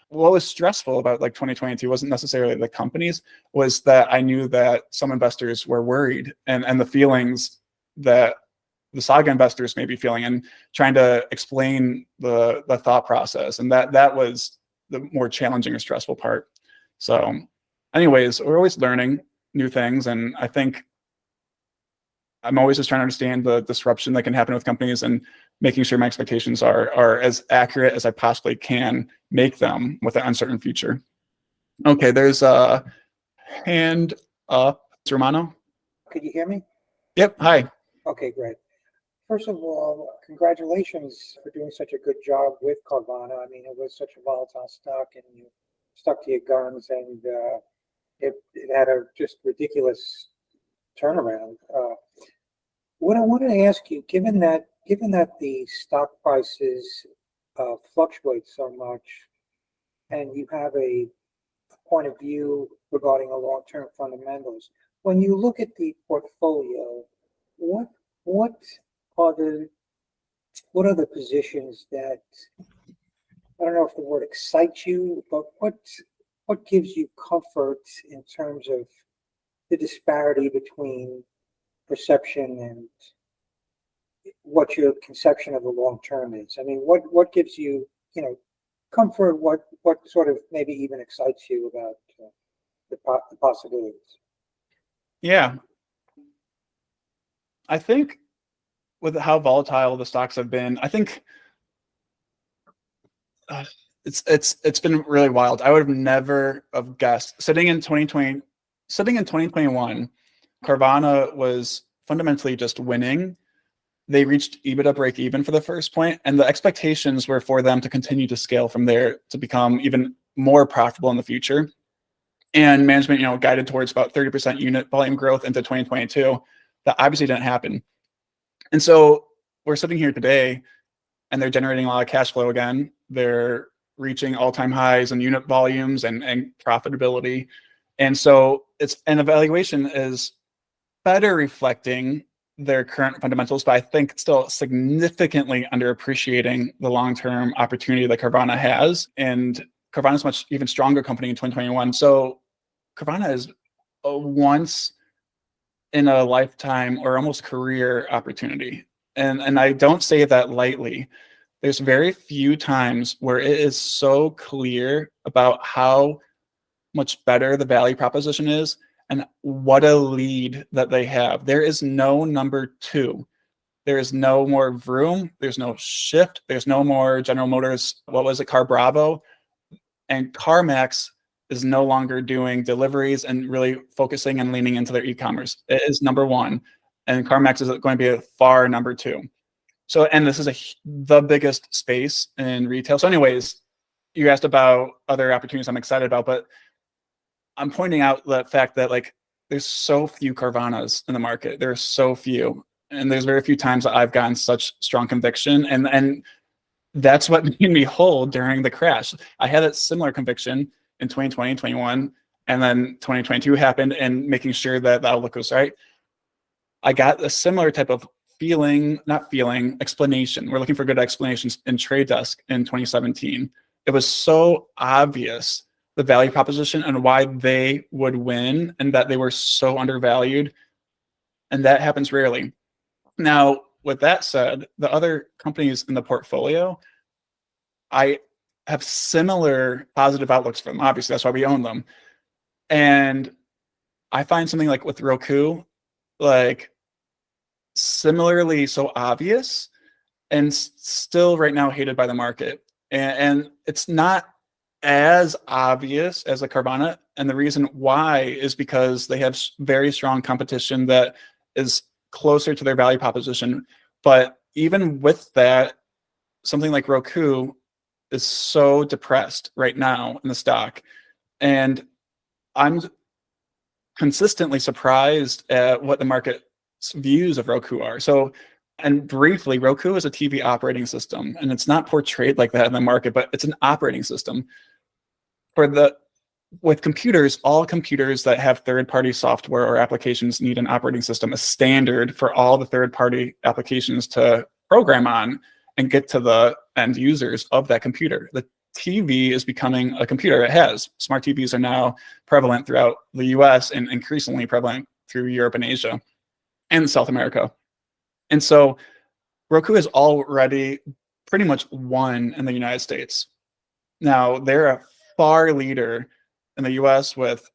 What was stressful about like 2022 wasn't necessarily the companies, was that I knew that some investors were worried, and the feelings that the Saga investors may be feeling, and trying to explain the thought process. And that was the more challenging or stressful part. So anyways, we're always learning. new things. And I think I'm always just trying to understand the disruption that can happen with companies and making sure my expectations are as accurate as I possibly can make them with an uncertain future. Okay, there's a hand up. Romano? Could you hear me? Yep, hi. Okay, great. First of all, congratulations for doing such a good job with Carvana. I mean, it was such a volatile stock, and you stuck to your guns, and it had a just ridiculous turnaround. What I wanted to ask you, given that the stock prices fluctuate so much, and you have a point of view regarding the long-term fundamentals, when you look at the portfolio, what are the positions that, I don't know if the word excites you, but what gives you comfort in terms of the disparity between perception and what your conception of the long term is? I mean, what gives you, comfort? What sort of maybe even excites you about the possibilities? Yeah, I think with how volatile the stocks have been, I think it's been really wild. I would have never have guessed sitting in 2021, Carvana was fundamentally just winning. They reached EBITDA break even for the first point, and the expectations were for them to continue to scale from there to become even more profitable in the future. And management, guided towards about 30% unit volume growth into 2022. That obviously didn't happen. And so we're sitting here today and they're generating a lot of cash flow again. They're reaching all-time highs in unit volumes and profitability. And so an evaluation is better reflecting their current fundamentals, but I think still significantly underappreciating the long-term opportunity that Carvana has. And Carvana is much even stronger company in 2021. So Carvana is a once in a lifetime or almost career opportunity. And I don't say that lightly. There's very few times where it is so clear about how much better the value proposition is and what a lead that they have. There is no number two. There is no more Vroom. There's no Shift. There's no more General Motors. What was it? Car Bravo. And CarMax is no longer doing deliveries and really focusing and leaning into their e-commerce. It is number one. And CarMax is going to be a far number two. So, and this is the biggest space in retail. So anyways, you asked about other opportunities I'm excited about, but I'm pointing out the fact that there's so few Carvanas in the market. There's so few. And there's very few times that I've gotten such strong conviction. And that's what made me hold during the crash. I had that similar conviction in 2020, 21, and then 2022 happened, and making sure that the outlook was right. I got a similar type of explanation. We're looking for good explanations in Trade Desk in 2017. It was so obvious, the value proposition and why they would win, and that they were so undervalued. And that happens rarely. Now, with that said, the other companies in the portfolio, I have similar positive outlooks for them. Obviously, that's why we own them. And I find something like with Roku, similarly so obvious and still right now hated by the market. And it's not as obvious as a Carvana. And the reason why is because they have very strong competition that is closer to their value proposition. But even with that, something like Roku is so depressed right now in the stock. And I'm consistently surprised at what the market's views of Roku are. So, and briefly, Roku is a TV operating system, and it's not portrayed like that in the market, but it's an operating system. With computers, all computers that have third-party software or applications need an operating system, a standard for all the third-party applications to program on and get to the end users of that computer. The TV is becoming a computer. It has. Smart TVs are now prevalent throughout the US and increasingly prevalent through Europe and Asia and South America. And so Roku has already pretty much won in the United States. Now, they're a far leader in the US with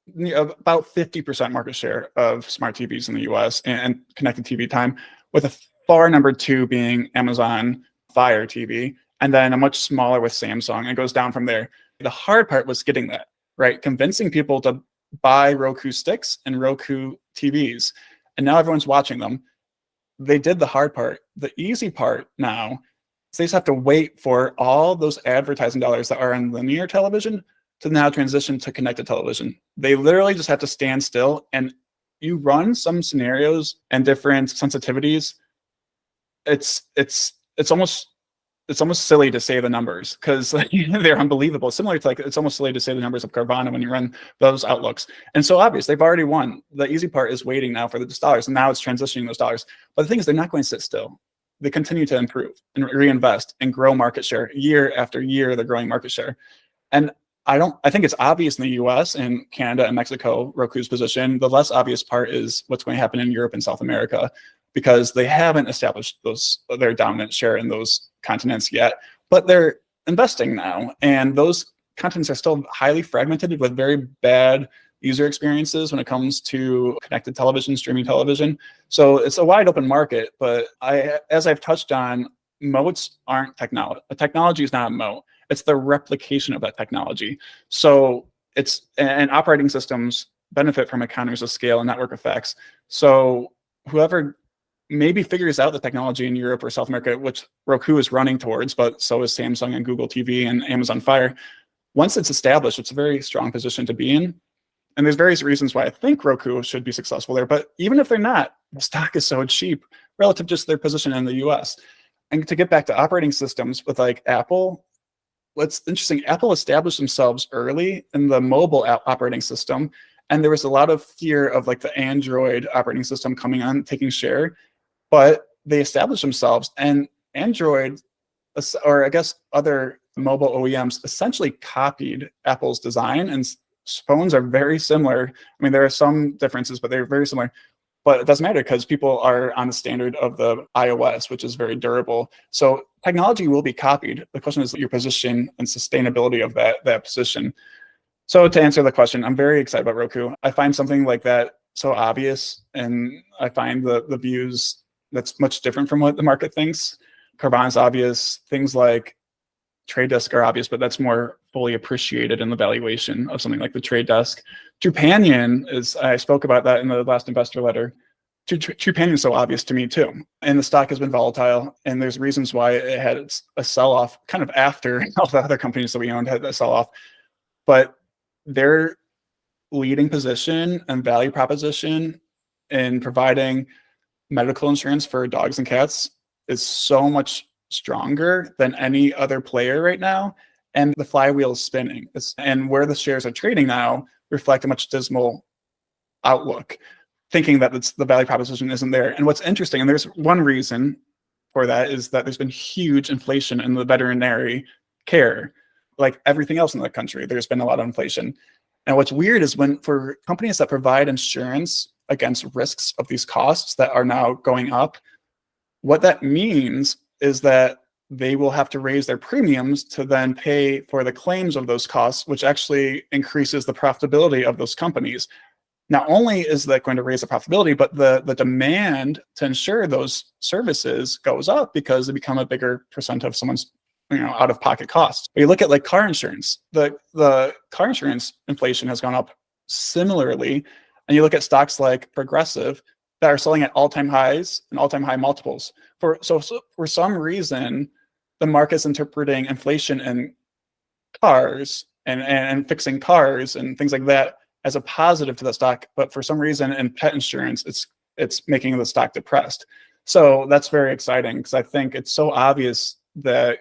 about 50% market share of smart TVs in the US and connected TV time, with a far number two being Amazon Fire TV, and then a much smaller with Samsung, and it goes down from there. The hard part was getting that, right? Convincing people to buy Roku sticks and Roku TVs. And now everyone's watching them. They did the hard part. The easy part now is they just have to wait for all those advertising dollars that are on linear television to now transition to connected television. They literally just have to stand still, and you run some scenarios and different sensitivities. It's almost silly to say the numbers because they're unbelievable. Similar to, like, it's almost silly to say the numbers of Carvana when you run those outlooks. And so obvious, they've already won. The easy part is waiting now for the dollars, and now it's transitioning those dollars. But the thing is, they're not going to sit still. They continue to improve and reinvest and grow market share year after year. They're growing market share. And I think it's obvious in the US and Canada and Mexico, Roku's position. The less obvious part is what's going to happen in Europe and South America, because they haven't established their dominant share in those continents yet, but they're investing now. And those continents are still highly fragmented with very bad user experiences when it comes to connected television, streaming television. So it's a wide open market, but as I've touched on, moats aren't technology. The technology is not a moat. It's the replication of that technology. So and operating systems benefit from economies of scale and network effects. So whoever maybe figures out the technology in Europe or South America, which Roku is running towards, but so is Samsung and Google TV and Amazon Fire. Once it's established, it's a very strong position to be in. And there's various reasons why I think Roku should be successful there. But even if they're not, the stock is so cheap relative to just their position in the US. And to get back to operating systems with like Apple, what's interesting, Apple established themselves early in the mobile operating system. And there was a lot of fear of like the Android operating system coming on, taking share. But they established themselves, and Android, or I guess other mobile OEMs, essentially copied Apple's design, and phones are very similar. I mean, there are some differences, but they're very similar. But it doesn't matter because people are on the standard of the iOS, which is very durable. So technology will be copied. The question is your position and sustainability of that position. So to answer the question, I'm very excited about Roku. I find something like that so obvious, and I find the views that's much different from what the market thinks. Carvana's obvious. Things like Trade Desk are obvious, but that's more fully appreciated in the valuation of something like the Trade Desk. Trupanion is, I spoke about that in the last investor letter. Trupanion is so obvious to me too. And the stock has been volatile, and there's reasons why it had a sell-off kind of after all the other companies that we owned had a sell-off. But their leading position and value proposition in providing medical insurance for dogs and cats is so much stronger than any other player right now. And the flywheel is spinning. And where the shares are trading now reflect a much dismal outlook, thinking that the value proposition isn't there. And what's interesting, and there's one reason for that, is that there's been huge inflation in the veterinary care. Like everything else in the country, there's been a lot of inflation. And what's weird is when for companies that provide insurance against risks of these costs that are now going up, what that means is that they will have to raise their premiums to then pay for the claims of those costs, which actually increases the profitability of those companies. Not only is that going to raise the profitability, but the demand to insure those services goes up because they become a bigger percent of someone's out-of-pocket costs. But you look at like car insurance, the car insurance inflation has gone up similarly. And you look at stocks like Progressive that are selling at all-time highs and all-time high multiples. So for some reason, the market's interpreting inflation in cars and fixing cars and things like that as a positive to the stock. But for some reason in pet insurance, it's making the stock depressed. So that's very exciting because I think it's so obvious that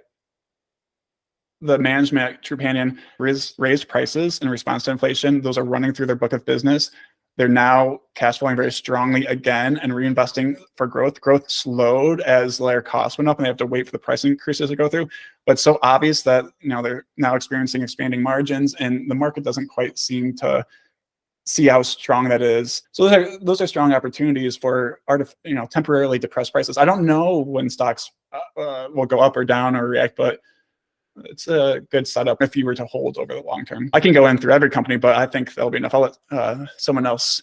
the management at Trupanion raised prices in response to inflation. Those are running through their book of business. They're now cash flowing very strongly again and reinvesting for growth. Growth slowed as their costs went up, and they have to wait for the price increases to go through. But it's so obvious that they're now experiencing expanding margins, and the market doesn't quite seem to see how strong that is. So those are strong opportunities for temporarily depressed prices. I don't know when stocks will go up or down or react, but it's a good setup if you were to hold over the long term. I can go in through every company, but I think that'll be enough. I'll let someone else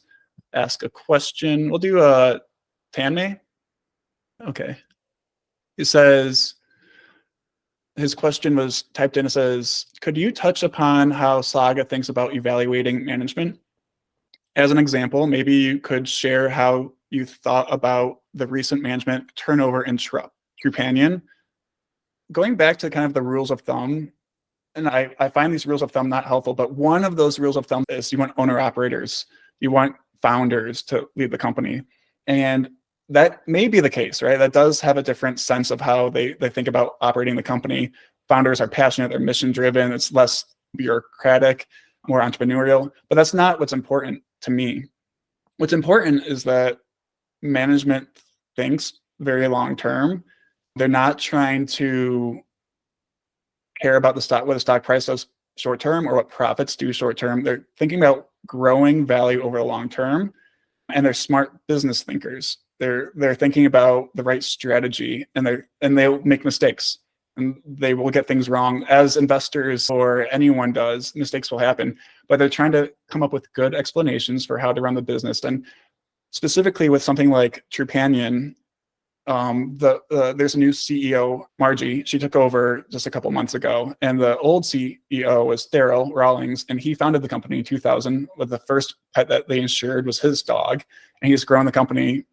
ask a question. We'll do Tanmay. Okay. He says, his question was typed in. It says, could you touch upon how Saga thinks about evaluating management? As an example, maybe you could share how you thought about the recent management turnover in Trupanion. Going back to kind of the rules of thumb, and I find these rules of thumb not helpful, but one of those rules of thumb is you want owner-operators, you want founders to lead the company. And that may be the case, right? That does have a different sense of how they think about operating the company. Founders are passionate, they're mission-driven, it's less bureaucratic, more entrepreneurial, but that's not what's important to me. What's important is that management thinks very long-term. They're not trying to care about the stock, what the stock price does short-term or what profits do short-term. They're thinking about growing value over the long term, and they're smart business thinkers. They're thinking about the right strategy, and they'll make mistakes, and they will get things wrong. As investors or anyone does, mistakes will happen, but they're trying to come up with good explanations for how to run the business. And specifically with something like Trupanion, there's a new CEO, Margie. She took over just a couple months ago, and the old CEO was Daryl Rawlings, and he founded the company in 2000 with the first pet that they insured was his dog, and he's grown the company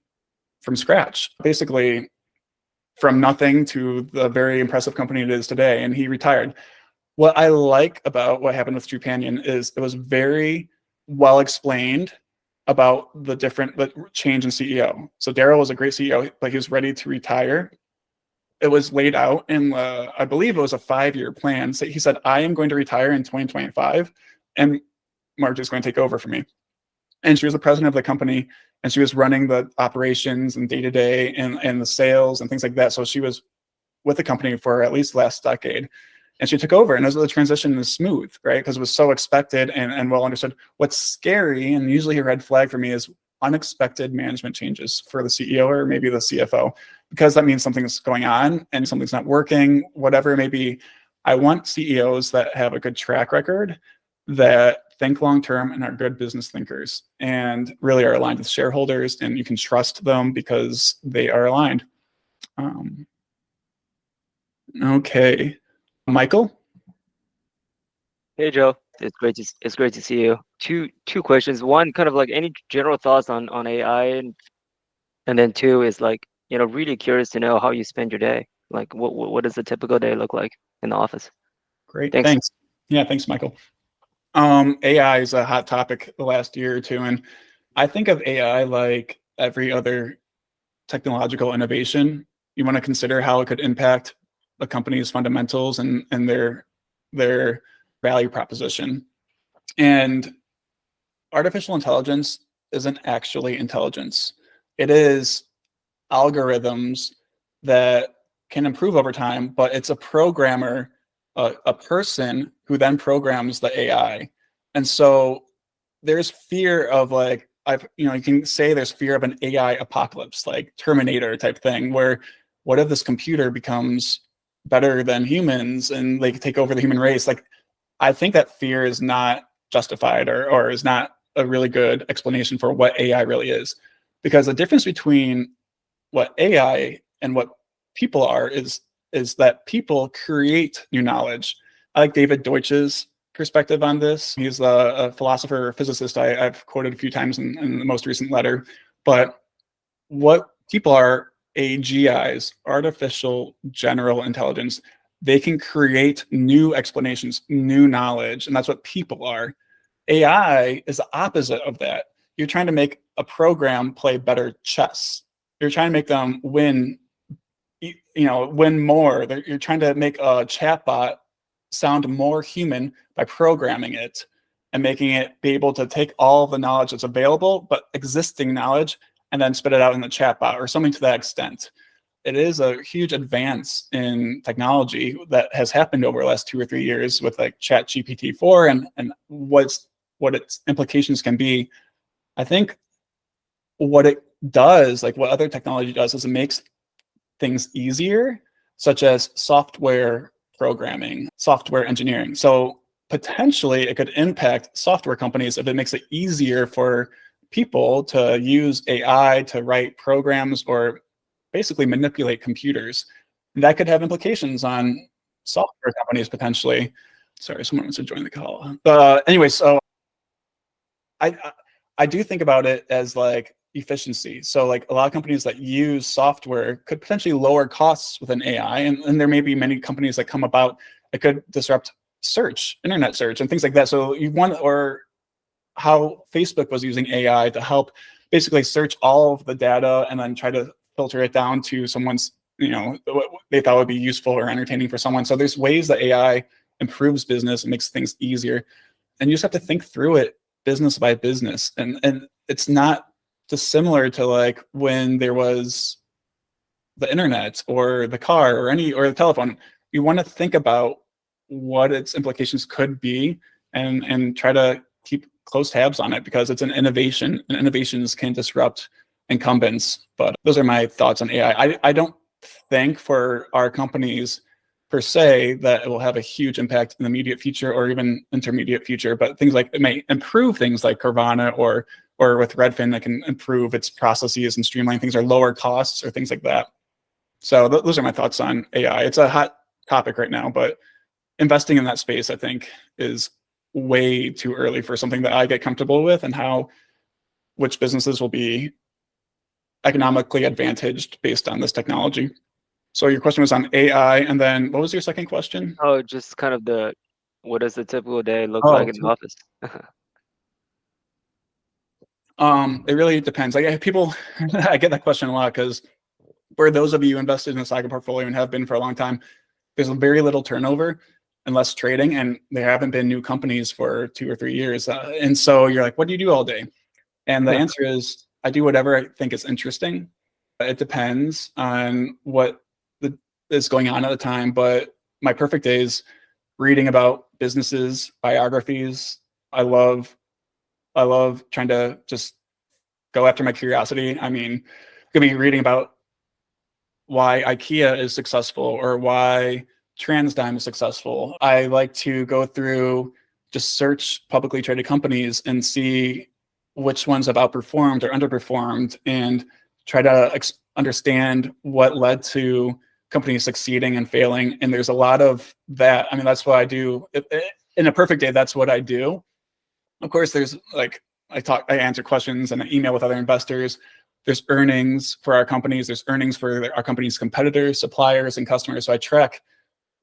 from scratch, basically from nothing to the very impressive company it is today, and he retired. What I like about what happened with Trupanion is it was very well explained about the change in CEO. So Daryl was a great CEO, but he was ready to retire. It was laid out in, I believe it was a 5-year plan. So he said, I am going to retire in 2025, and Marge is going to take over for me. And she was the president of the company, and she was running the operations and day-to-day and the sales and things like that. So she was with the company for at least last decade. And she took over, and the transition was smooth, right? Because it was so expected and well understood. What's scary, and usually a red flag for me, is unexpected management changes for the CEO or maybe the CFO, because that means something's going on and something's not working, whatever it may be. I want CEOs that have a good track record, that think long-term and are good business thinkers and really are aligned with shareholders, and you can trust them because they are aligned. Okay. Michael? Hey Joe, it's great to see you. Two questions. One, kind of like any general thoughts on AI, and then two is like, really curious to know how you spend your day. Like what does a typical day look like in the office? Great. Thanks. Thanks. Yeah, thanks, Michael. AI is a hot topic the last year or two, and I think of AI like every other technological innovation. You want to consider how it could impact a company's fundamentals and their value proposition. And artificial intelligence isn't actually intelligence. It is algorithms that can improve over time, but it's a programmer, a person who then programs the AI. And so there's fear of like, you can say there's fear of an AI apocalypse, like Terminator type thing, where what if this computer becomes better than humans and they take over the human race? Like, I think that fear is not justified or is not a really good explanation for what AI really is. Because the difference between what AI and what people are is that people create new knowledge. I like David Deutsch's perspective on this. He's a philosopher, physicist I've quoted a few times in the most recent letter. But what people are, AGIs, artificial general intelligence, they can create new explanations, new knowledge, and that's what people are. AI is the opposite of that. You're trying to make a program play better chess. You're trying to make them win more. You're trying to make a chatbot sound more human by programming it and making it be able to take all the knowledge that's available, but existing knowledge, and then spit it out in the chatbot or something to that extent. It is a huge advance in technology that has happened over the last 2 or 3 years with like ChatGPT-4 and what its implications can be. I think what it does, like what other technology does, is it makes things easier, such as software programming, software engineering. So potentially it could impact software companies if it makes it easier for people to use AI to write programs or basically manipulate computers. That could have implications on software companies potentially. Sorry, someone wants to join the call. Anyway, so I do think about it as like efficiency. So like a lot of companies that use software could potentially lower costs with an AI, and there may be many companies that come about that could disrupt search, internet search, and things like that. So you want, or how Facebook was using AI to help basically search all of the data and then try to filter it down to someone's, what they thought would be useful or entertaining for someone. So there's ways that AI improves business and makes things easier, and you just have to think through it business by business. And it's not dissimilar to like when there was the internet or the car or the telephone. You want to think about what its implications could be and try to keep close tabs on it, because it's an innovation, and innovations can disrupt incumbents. But those are my thoughts on AI. I don't think for our companies per se that it will have a huge impact in the immediate future or even intermediate future, but things like it may improve things like Carvana or with Redfin that can improve its processes and streamline things or lower costs or things like that. So those are my thoughts on AI. It's a hot topic right now, but investing in that space, I think, is way too early for something that I get comfortable with, and which businesses will be economically advantaged based on this technology. So your question was on AI, and then what was your second question? Oh, just kind of what does the typical day look like in the office? It really depends. Like people, I get that question a lot because for those of you invested in the Saga portfolio and have been for a long time, there's very little turnover and less trading, and there haven't been new companies for 2 or 3 years. And so you're like, what do you do all day? And the answer is, I do whatever I think is interesting. It depends on what is going on at the time, but my perfect day is reading about businesses, biographies. I love trying to just go after my curiosity. I mean, could be reading about why IKEA is successful or why TransDigm is successful. I like to go through, just search publicly traded companies and see which ones have outperformed or underperformed, and try to understand what led to companies succeeding and failing. And there's a lot of that. I mean, that's what I do. In a perfect day, that's what I do. Of course, there's like, I answer questions and I email with other investors. There's earnings for our companies. There's earnings for our company's competitors, suppliers, and customers. So I track,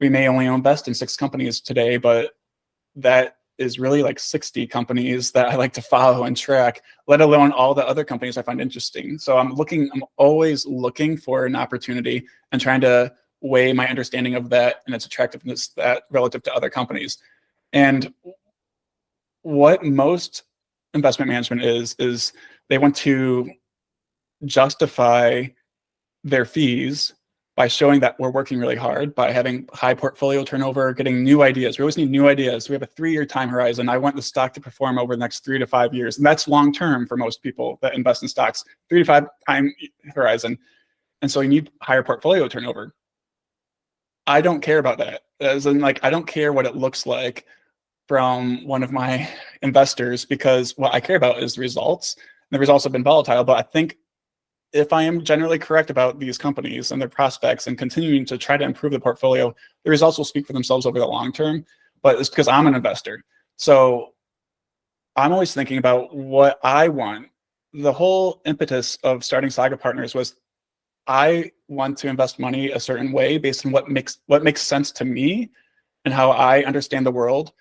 we may only invest in 6 companies today, but that is really like 60 companies that I like to follow and track, let alone all the other companies I find interesting. So I'm always looking for an opportunity and trying to weigh my understanding of that and its attractiveness that relative to other companies. And what most investment management is they want to justify their fees by showing that we're working really hard, by having high portfolio turnover, getting new ideas. We always need new ideas. We have a 3-year time horizon. I want the stock to perform over the next 3 to 5 years. And that's long-term for most people that invest in stocks, 3 to 5 time horizon. And so you need higher portfolio turnover. I don't care about that. As in, like, I don't care what it looks like from one of my investors, because what I care about is the results. And the results have been volatile, but I think if I am generally correct about these companies and their prospects and continuing to try to improve the portfolio, the results will speak for themselves over the long term. But it's because I'm an investor. So I'm always thinking about what I want. The whole impetus of starting Saga Partners was I want to invest money a certain way based on what makes sense to me and how I understand the world.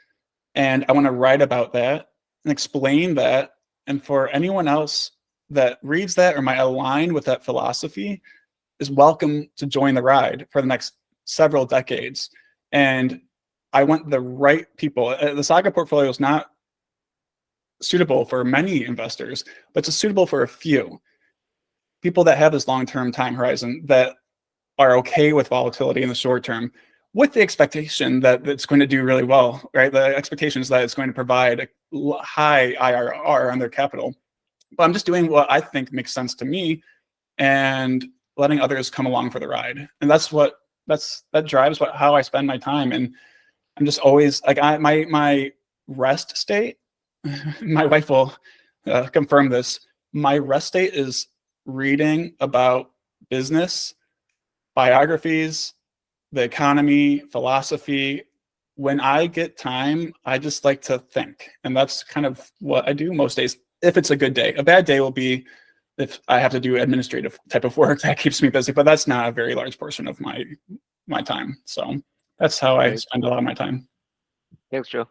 And I want to write about that and explain that. And for anyone else that reads that or might align with that philosophy is welcome to join the ride for the next several decades. And I want the right people. The Saga portfolio is not suitable for many investors, but it's suitable for a few people that have this long-term time horizon, that are okay with volatility in the short term, with the expectation that it's going to do really well, right? The expectation is that it's going to provide a high IRR on their capital. But I'm just doing what I think makes sense to me and letting others come along for the ride. And that's what that drives how I spend my time. And I'm just always like, my rest state, my wife will confirm this. My rest state is reading about business, biographies, the economy, philosophy. When I get time, I just like to think. And that's kind of what I do most days. If it's a good day. A bad day will be if I have to do administrative type of work that keeps me busy, but that's not a very large portion of my time. So that's how I spend a lot of my time. Thanks, Joe.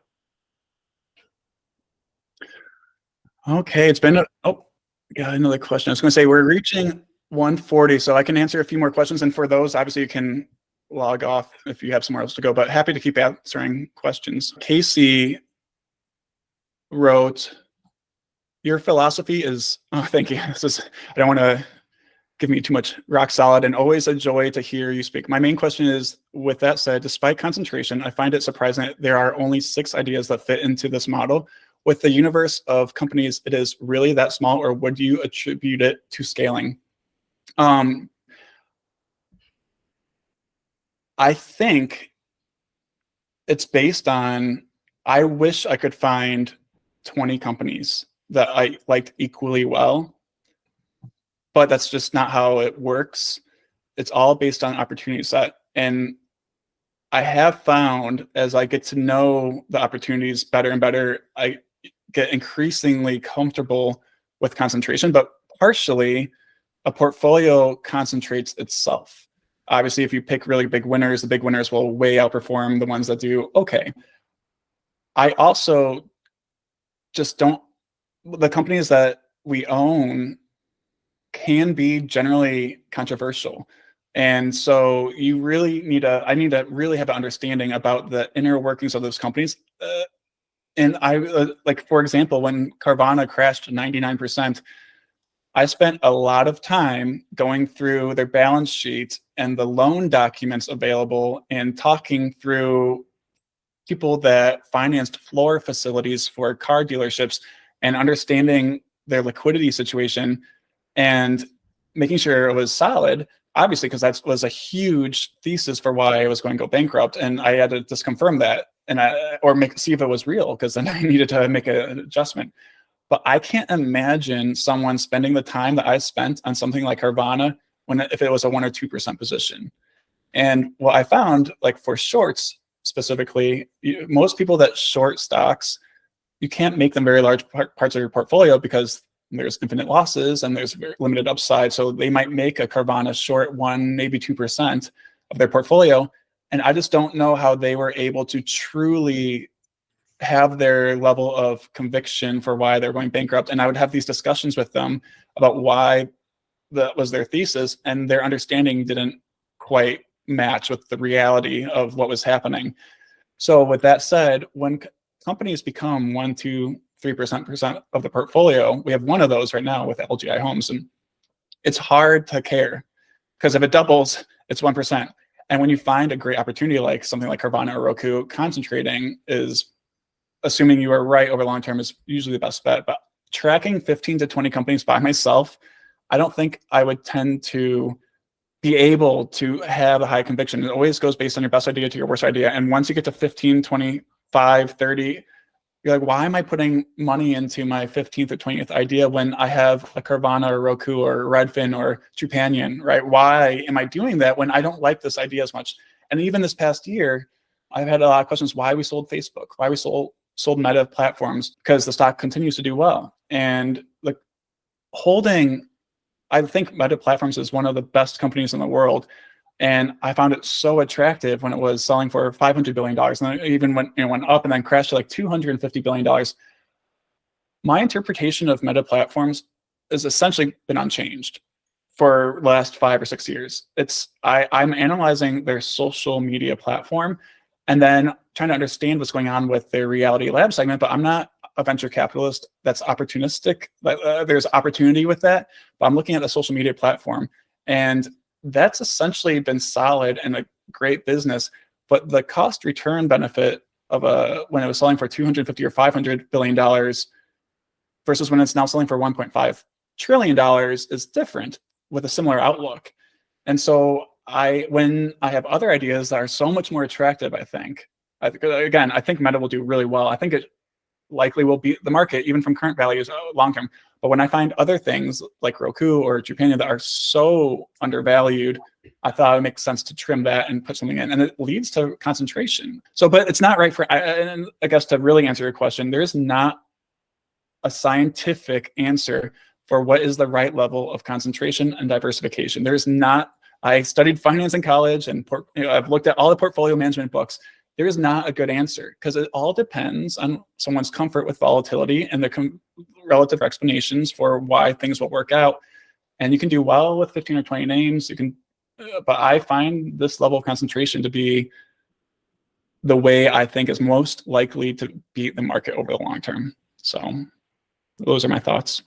Okay, it's been got another question. I was going to say we're reaching 1:40, so I can answer a few more questions. And for those, obviously, you can log off if you have somewhere else to go. But happy to keep answering questions. Casey wrote, "Your philosophy is." Oh, thank you. This is. I don't want to give me too much rock solid, and always a joy to hear you speak. My main question is, with that said, despite concentration, I find it surprising that there are only 6 ideas that fit into this model. With the universe of companies, it is really that small, or would you attribute it to scaling? I think it's based on, I wish I could find 20 companies that I liked equally well, but that's just not how it works. It's all based on opportunity set. And I have found as I get to know the opportunities better and better, I get increasingly comfortable with concentration, but partially a portfolio concentrates itself. Obviously, if you pick really big winners, the big winners will way outperform the ones that do okay. I also just don't, the companies that we own can be generally controversial. And so you really need I need to really have an understanding about the inner workings of those companies. And I, like, for example, when Carvana crashed 99%, I spent a lot of time going through their balance sheet and the loan documents available and talking through people that financed floor facilities for car dealerships and understanding their liquidity situation and making sure it was solid, obviously, because that was a huge thesis for why I was going to go bankrupt. And I had to just confirm that or see if it was real, because then I needed to make an adjustment. But I can't imagine someone spending the time that I spent on something like Carvana if it was a 1 or 2% position. And what I found, like for shorts specifically, most people that short stocks, you can't make them very large parts of your portfolio because there's infinite losses and there's very limited upside. So they might make a Carvana short 1, maybe 2% of their portfolio. And I just don't know how they were able to truly have their level of conviction for why they're going bankrupt. And I would have these discussions with them about why that was their thesis, and their understanding didn't quite match with the reality of what was happening. So with that said, when companies become 1, 2, 3% of the portfolio, we have one of those right now with LGI Homes, and it's hard to care because if it doubles, it's 1%. And when you find a great opportunity like something like Carvana or Roku, concentrating is, assuming you are right over long term, is usually the best bet. But tracking 15 to 20 companies by myself, I don't think I would tend to be able to have a high conviction. It always goes based on your best idea to your worst idea. And once you get to 15, 25, 30, you're like, why am I putting money into my 15th or 20th idea when I have a Carvana or Roku or Redfin or Trupanion, right? Why am I doing that when I don't like this idea as much? And even this past year, I've had a lot of questions why we sold Facebook, why we sold Meta platforms, because the stock continues to do well. And like I think Meta Platforms is one of the best companies in the world. And I found it so attractive when it was selling for $500 billion. And then it even went up and then crashed to like $250 billion. My interpretation of Meta Platforms has essentially been unchanged for the last 5 or 6 years. I'm analyzing their social media platform and then trying to understand what's going on with their reality lab segment, but I'm not a venture capitalist that's opportunistic. There's opportunity with that, but I'm looking at the social media platform, and that's essentially been solid and a great business. But the cost return benefit of when it was selling for $250 or $500 billion versus when it's now selling for $1.5 trillion is different with a similar outlook. And so when I have other ideas that are so much more attractive, I think Meta will do really well. I think it likely will beat the market even from current values long term. But when I find other things like Roku or Japan that are so undervalued, I thought it makes sense to trim that and put something in, and it leads to concentration. So, but it's not right and I guess to really answer your question, there is not a scientific answer for what is the right level of concentration and diversification. There's not. I studied finance in college, and I've looked at all the portfolio management books. There is not a good answer because it all depends on someone's comfort with volatility and the relative explanations for why things will work out. And you can do well with 15 or 20 names. You can, but I find this level of concentration to be the way I think is most likely to beat the market over the long term. So those are my thoughts.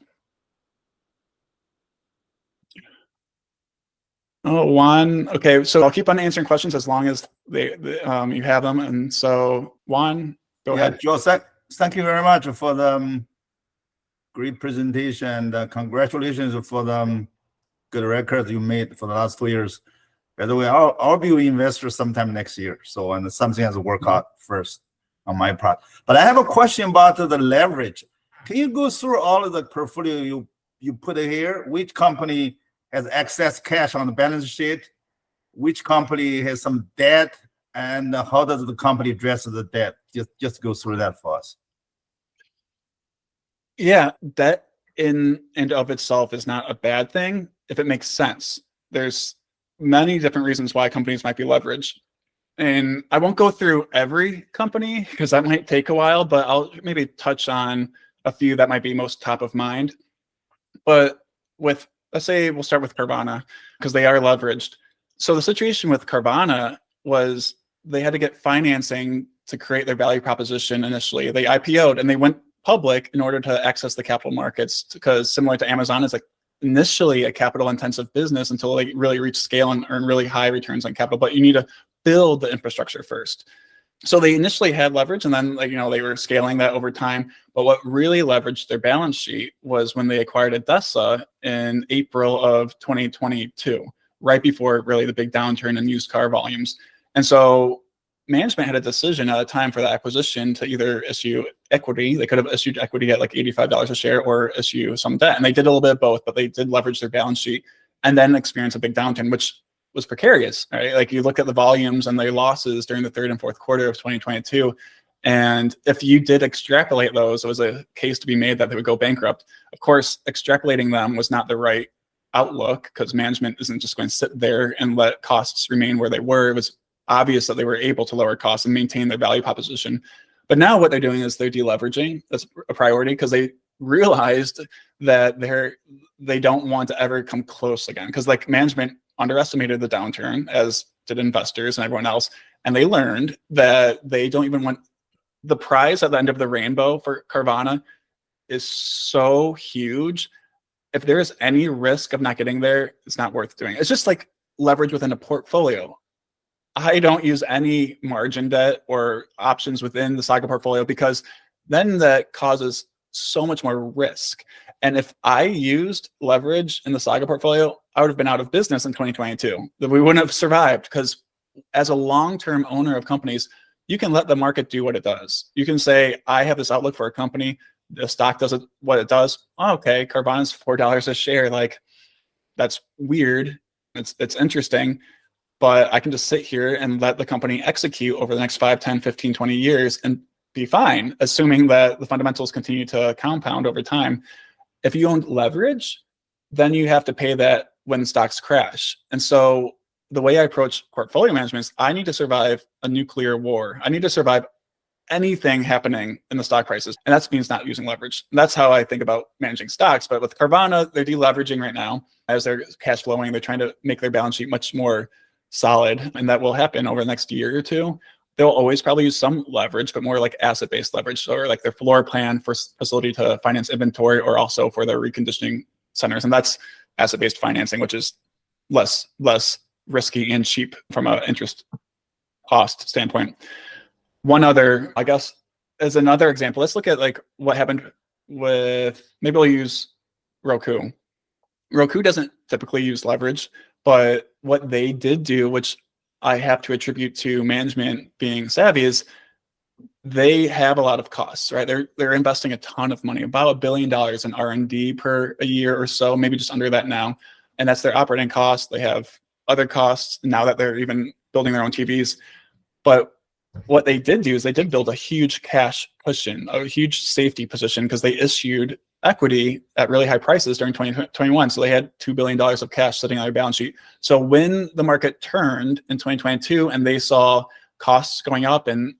Oh, Juan. Okay, so I'll keep on answering questions as long as you have them. And so, Juan, go ahead. Joe, thank you very much for the great presentation. Congratulations for the good record you made for the last 2 years. By the way, I'll be an investor sometime next year. So, and something has to work out first on my part. But I have a question about the leverage. Can you go through all of the portfolio you put here? Which company has excess cash on the balance sheet, which company has some debt, and how does the company address the debt? Just go through that for us. Yeah, debt in and of itself is not a bad thing if it makes sense. There's many different reasons why companies might be leveraged. And I won't go through every company because that might take a while, but I'll maybe touch on a few that might be most top of mind. But let's say we'll start with Carvana because they are leveraged. So the situation with Carvana was they had to get financing to create their value proposition initially. They IPO'd and they went public in order to access the capital markets because similar to Amazon, it's like initially a capital intensive business until they really reach scale and earn really high returns on capital, but you need to build the infrastructure first. So they initially had leverage and then they were scaling that over time. But what really leveraged their balance sheet was when they acquired ADESA in April of 2022, right before really the big downturn in used car volumes. And so management had a decision at a time for the acquisition to either issue equity. They could have issued equity at like $85 a share or issue some debt. And they did a little bit of both, but they did leverage their balance sheet and then experience a big downturn, which was precarious, right? Like you look at the volumes and their losses during the third and fourth quarter of 2022. And if you did extrapolate those, it was a case to be made that they would go bankrupt. Of course, extrapolating them was not the right outlook because management isn't just going to sit there and let costs remain where they were. It was obvious that they were able to lower costs and maintain their value proposition. But now what they're doing is they're deleveraging. That's a priority because they realized that they don't want to ever come close again because like management underestimated the downturn, as did investors and everyone else. And they learned that they don't even want the prize at the end of the rainbow for Carvana is so huge. If there is any risk of not getting there, it's not worth doing. It's just like leverage within a portfolio. I don't use any margin debt or options within the Saga portfolio because then that causes so much more risk. And if I used leverage in the Saga portfolio, I would have been out of business in 2022. We wouldn't have survived because as a long-term owner of companies, you can let the market do what it does. You can say, I have this outlook for a company. The stock does what it does. Oh, okay, Carvana's $4 a share. Like, that's weird. It's interesting. But I can just sit here and let the company execute over the next 5, 10, 15, 20 years and be fine, assuming that the fundamentals continue to compound over time. If you own leverage, then you have to pay that when stocks crash. And so the way I approach portfolio management is I need to survive a nuclear war. I need to survive anything happening in the stock prices. And that means not using leverage. And that's how I think about managing stocks. But with Carvana, they're deleveraging right now as they're cash flowing. They're trying to make their balance sheet much more solid. And that will happen over the next year or two. They'll always probably use some leverage, but more like asset-based leverage, or like their floor plan for facility to finance inventory, or also for their reconditioning centers. And that's asset-based financing, which is less risky and cheap from an interest cost standpoint. One other, I guess, as another example, let's look at like what happened with, maybe we'll use Roku. Roku doesn't typically use leverage, But what they did do, which I have to attribute to management being savvy, is they have a lot of costs, right? They're investing a ton of money, about $1 billion in R&D per a year or so, maybe just under that now. And that's their operating costs. They have other costs now that they're even building their own TVs. But what they did do is they did build a huge cash cushion, a huge safety position, because they issued equity at really high prices during 2021. So they had $2 billion of cash sitting on their balance sheet. So when the market turned in 2022 and they saw costs going up and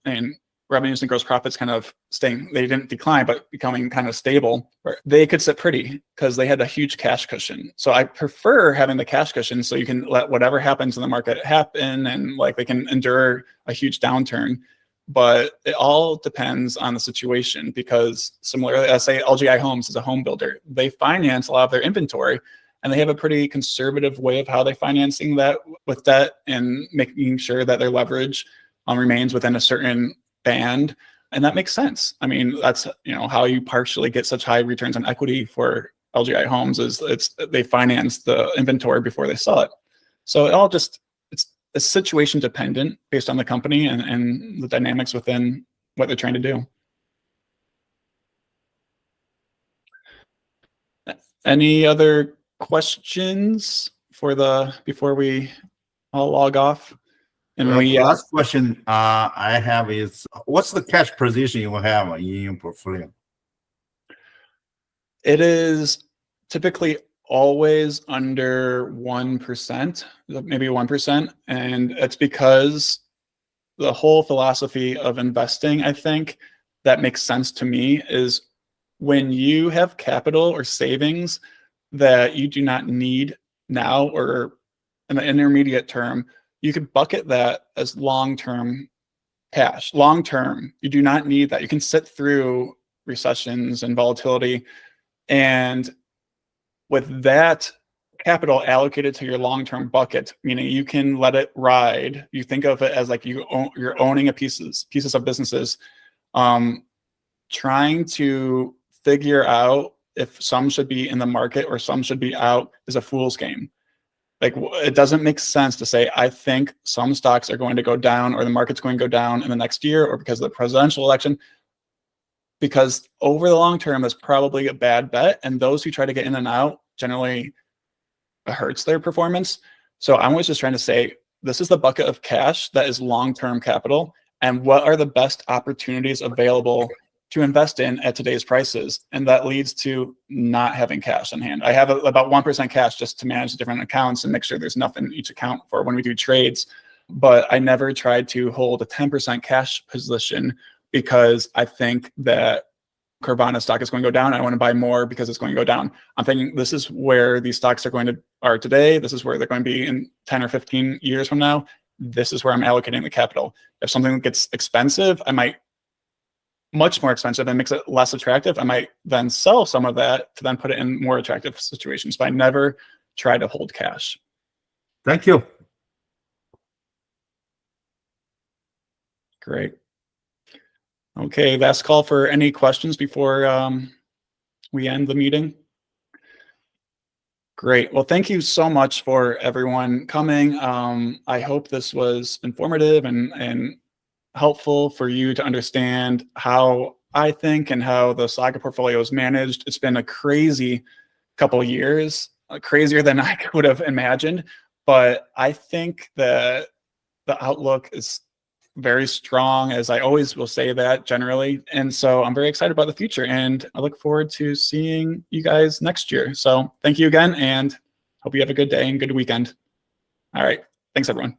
revenues and gross profits kind of staying, they didn't decline, but becoming kind of stable, they could sit pretty because they had a huge cash cushion. So I prefer having the cash cushion so you can let whatever happens in the market happen, and like they can endure a huge downturn. But it all depends on the situation, because similarly, I say LGI Homes is a home builder. They finance a lot of their inventory, and they have a pretty conservative way of how they're financing that with debt and making sure that their leverage remains within a certain band. And that makes sense. I mean, that's, how you partially get such high returns on equity for LGI Homes is they finance the inventory before they sell it. So it all just, it's situation dependent based on the company and the dynamics within what they're trying to do. Any other questions before we all log off? And the last question I have is, what's the cash position you have in your portfolio? It is typically always under 1%, maybe 1%. And it's because the whole philosophy of investing, I think, that makes sense to me, is when you have capital or savings that you do not need now or in the intermediate term, you could bucket that as long-term cash. Long-term, you do not need that. You can sit through recessions and volatility. And with that capital allocated to your long-term bucket, meaning you can let it ride. You think of it as like you're owning pieces of businesses, trying to figure out if some should be in the market or some should be out is a fool's game. Like, it doesn't make sense to say, I think some stocks are going to go down or the market's going to go down in the next year or because of the presidential election, because over the long term, that's probably a bad bet. And those who try to get in and out generally hurts their performance. So I'm always just trying to say, this is the bucket of cash that is long-term capital. And what are the best opportunities available to invest in at today's prices? And that leads to not having cash on hand. I have about 1% cash just to manage different accounts and make sure there's enough in each account for when we do trades. But I never tried to hold a 10% cash position because I think that Carvana stock is going to go down. I want to buy more because it's going to go down. I'm thinking this is where these stocks are today. This is where they're going to be in 10 or 15 years from now. This is where I'm allocating the capital. If something gets expensive, much more expensive and makes it less attractive, I might then sell some of that to then put it in more attractive situations. But I never try to hold cash. Thank you. Great. Okay, last call for any questions before we end the meeting. Great. Well, thank you so much for everyone coming. I hope this was informative and helpful for you to understand how I think and how the Saga portfolio is managed. It's been a crazy couple of years, crazier than I would have imagined, but I think that the outlook is very strong, as I always will say that generally. And so I'm very excited about the future, and I look forward to seeing you guys next year. So thank you again, and hope you have a good day and good weekend. All right. Thanks, everyone.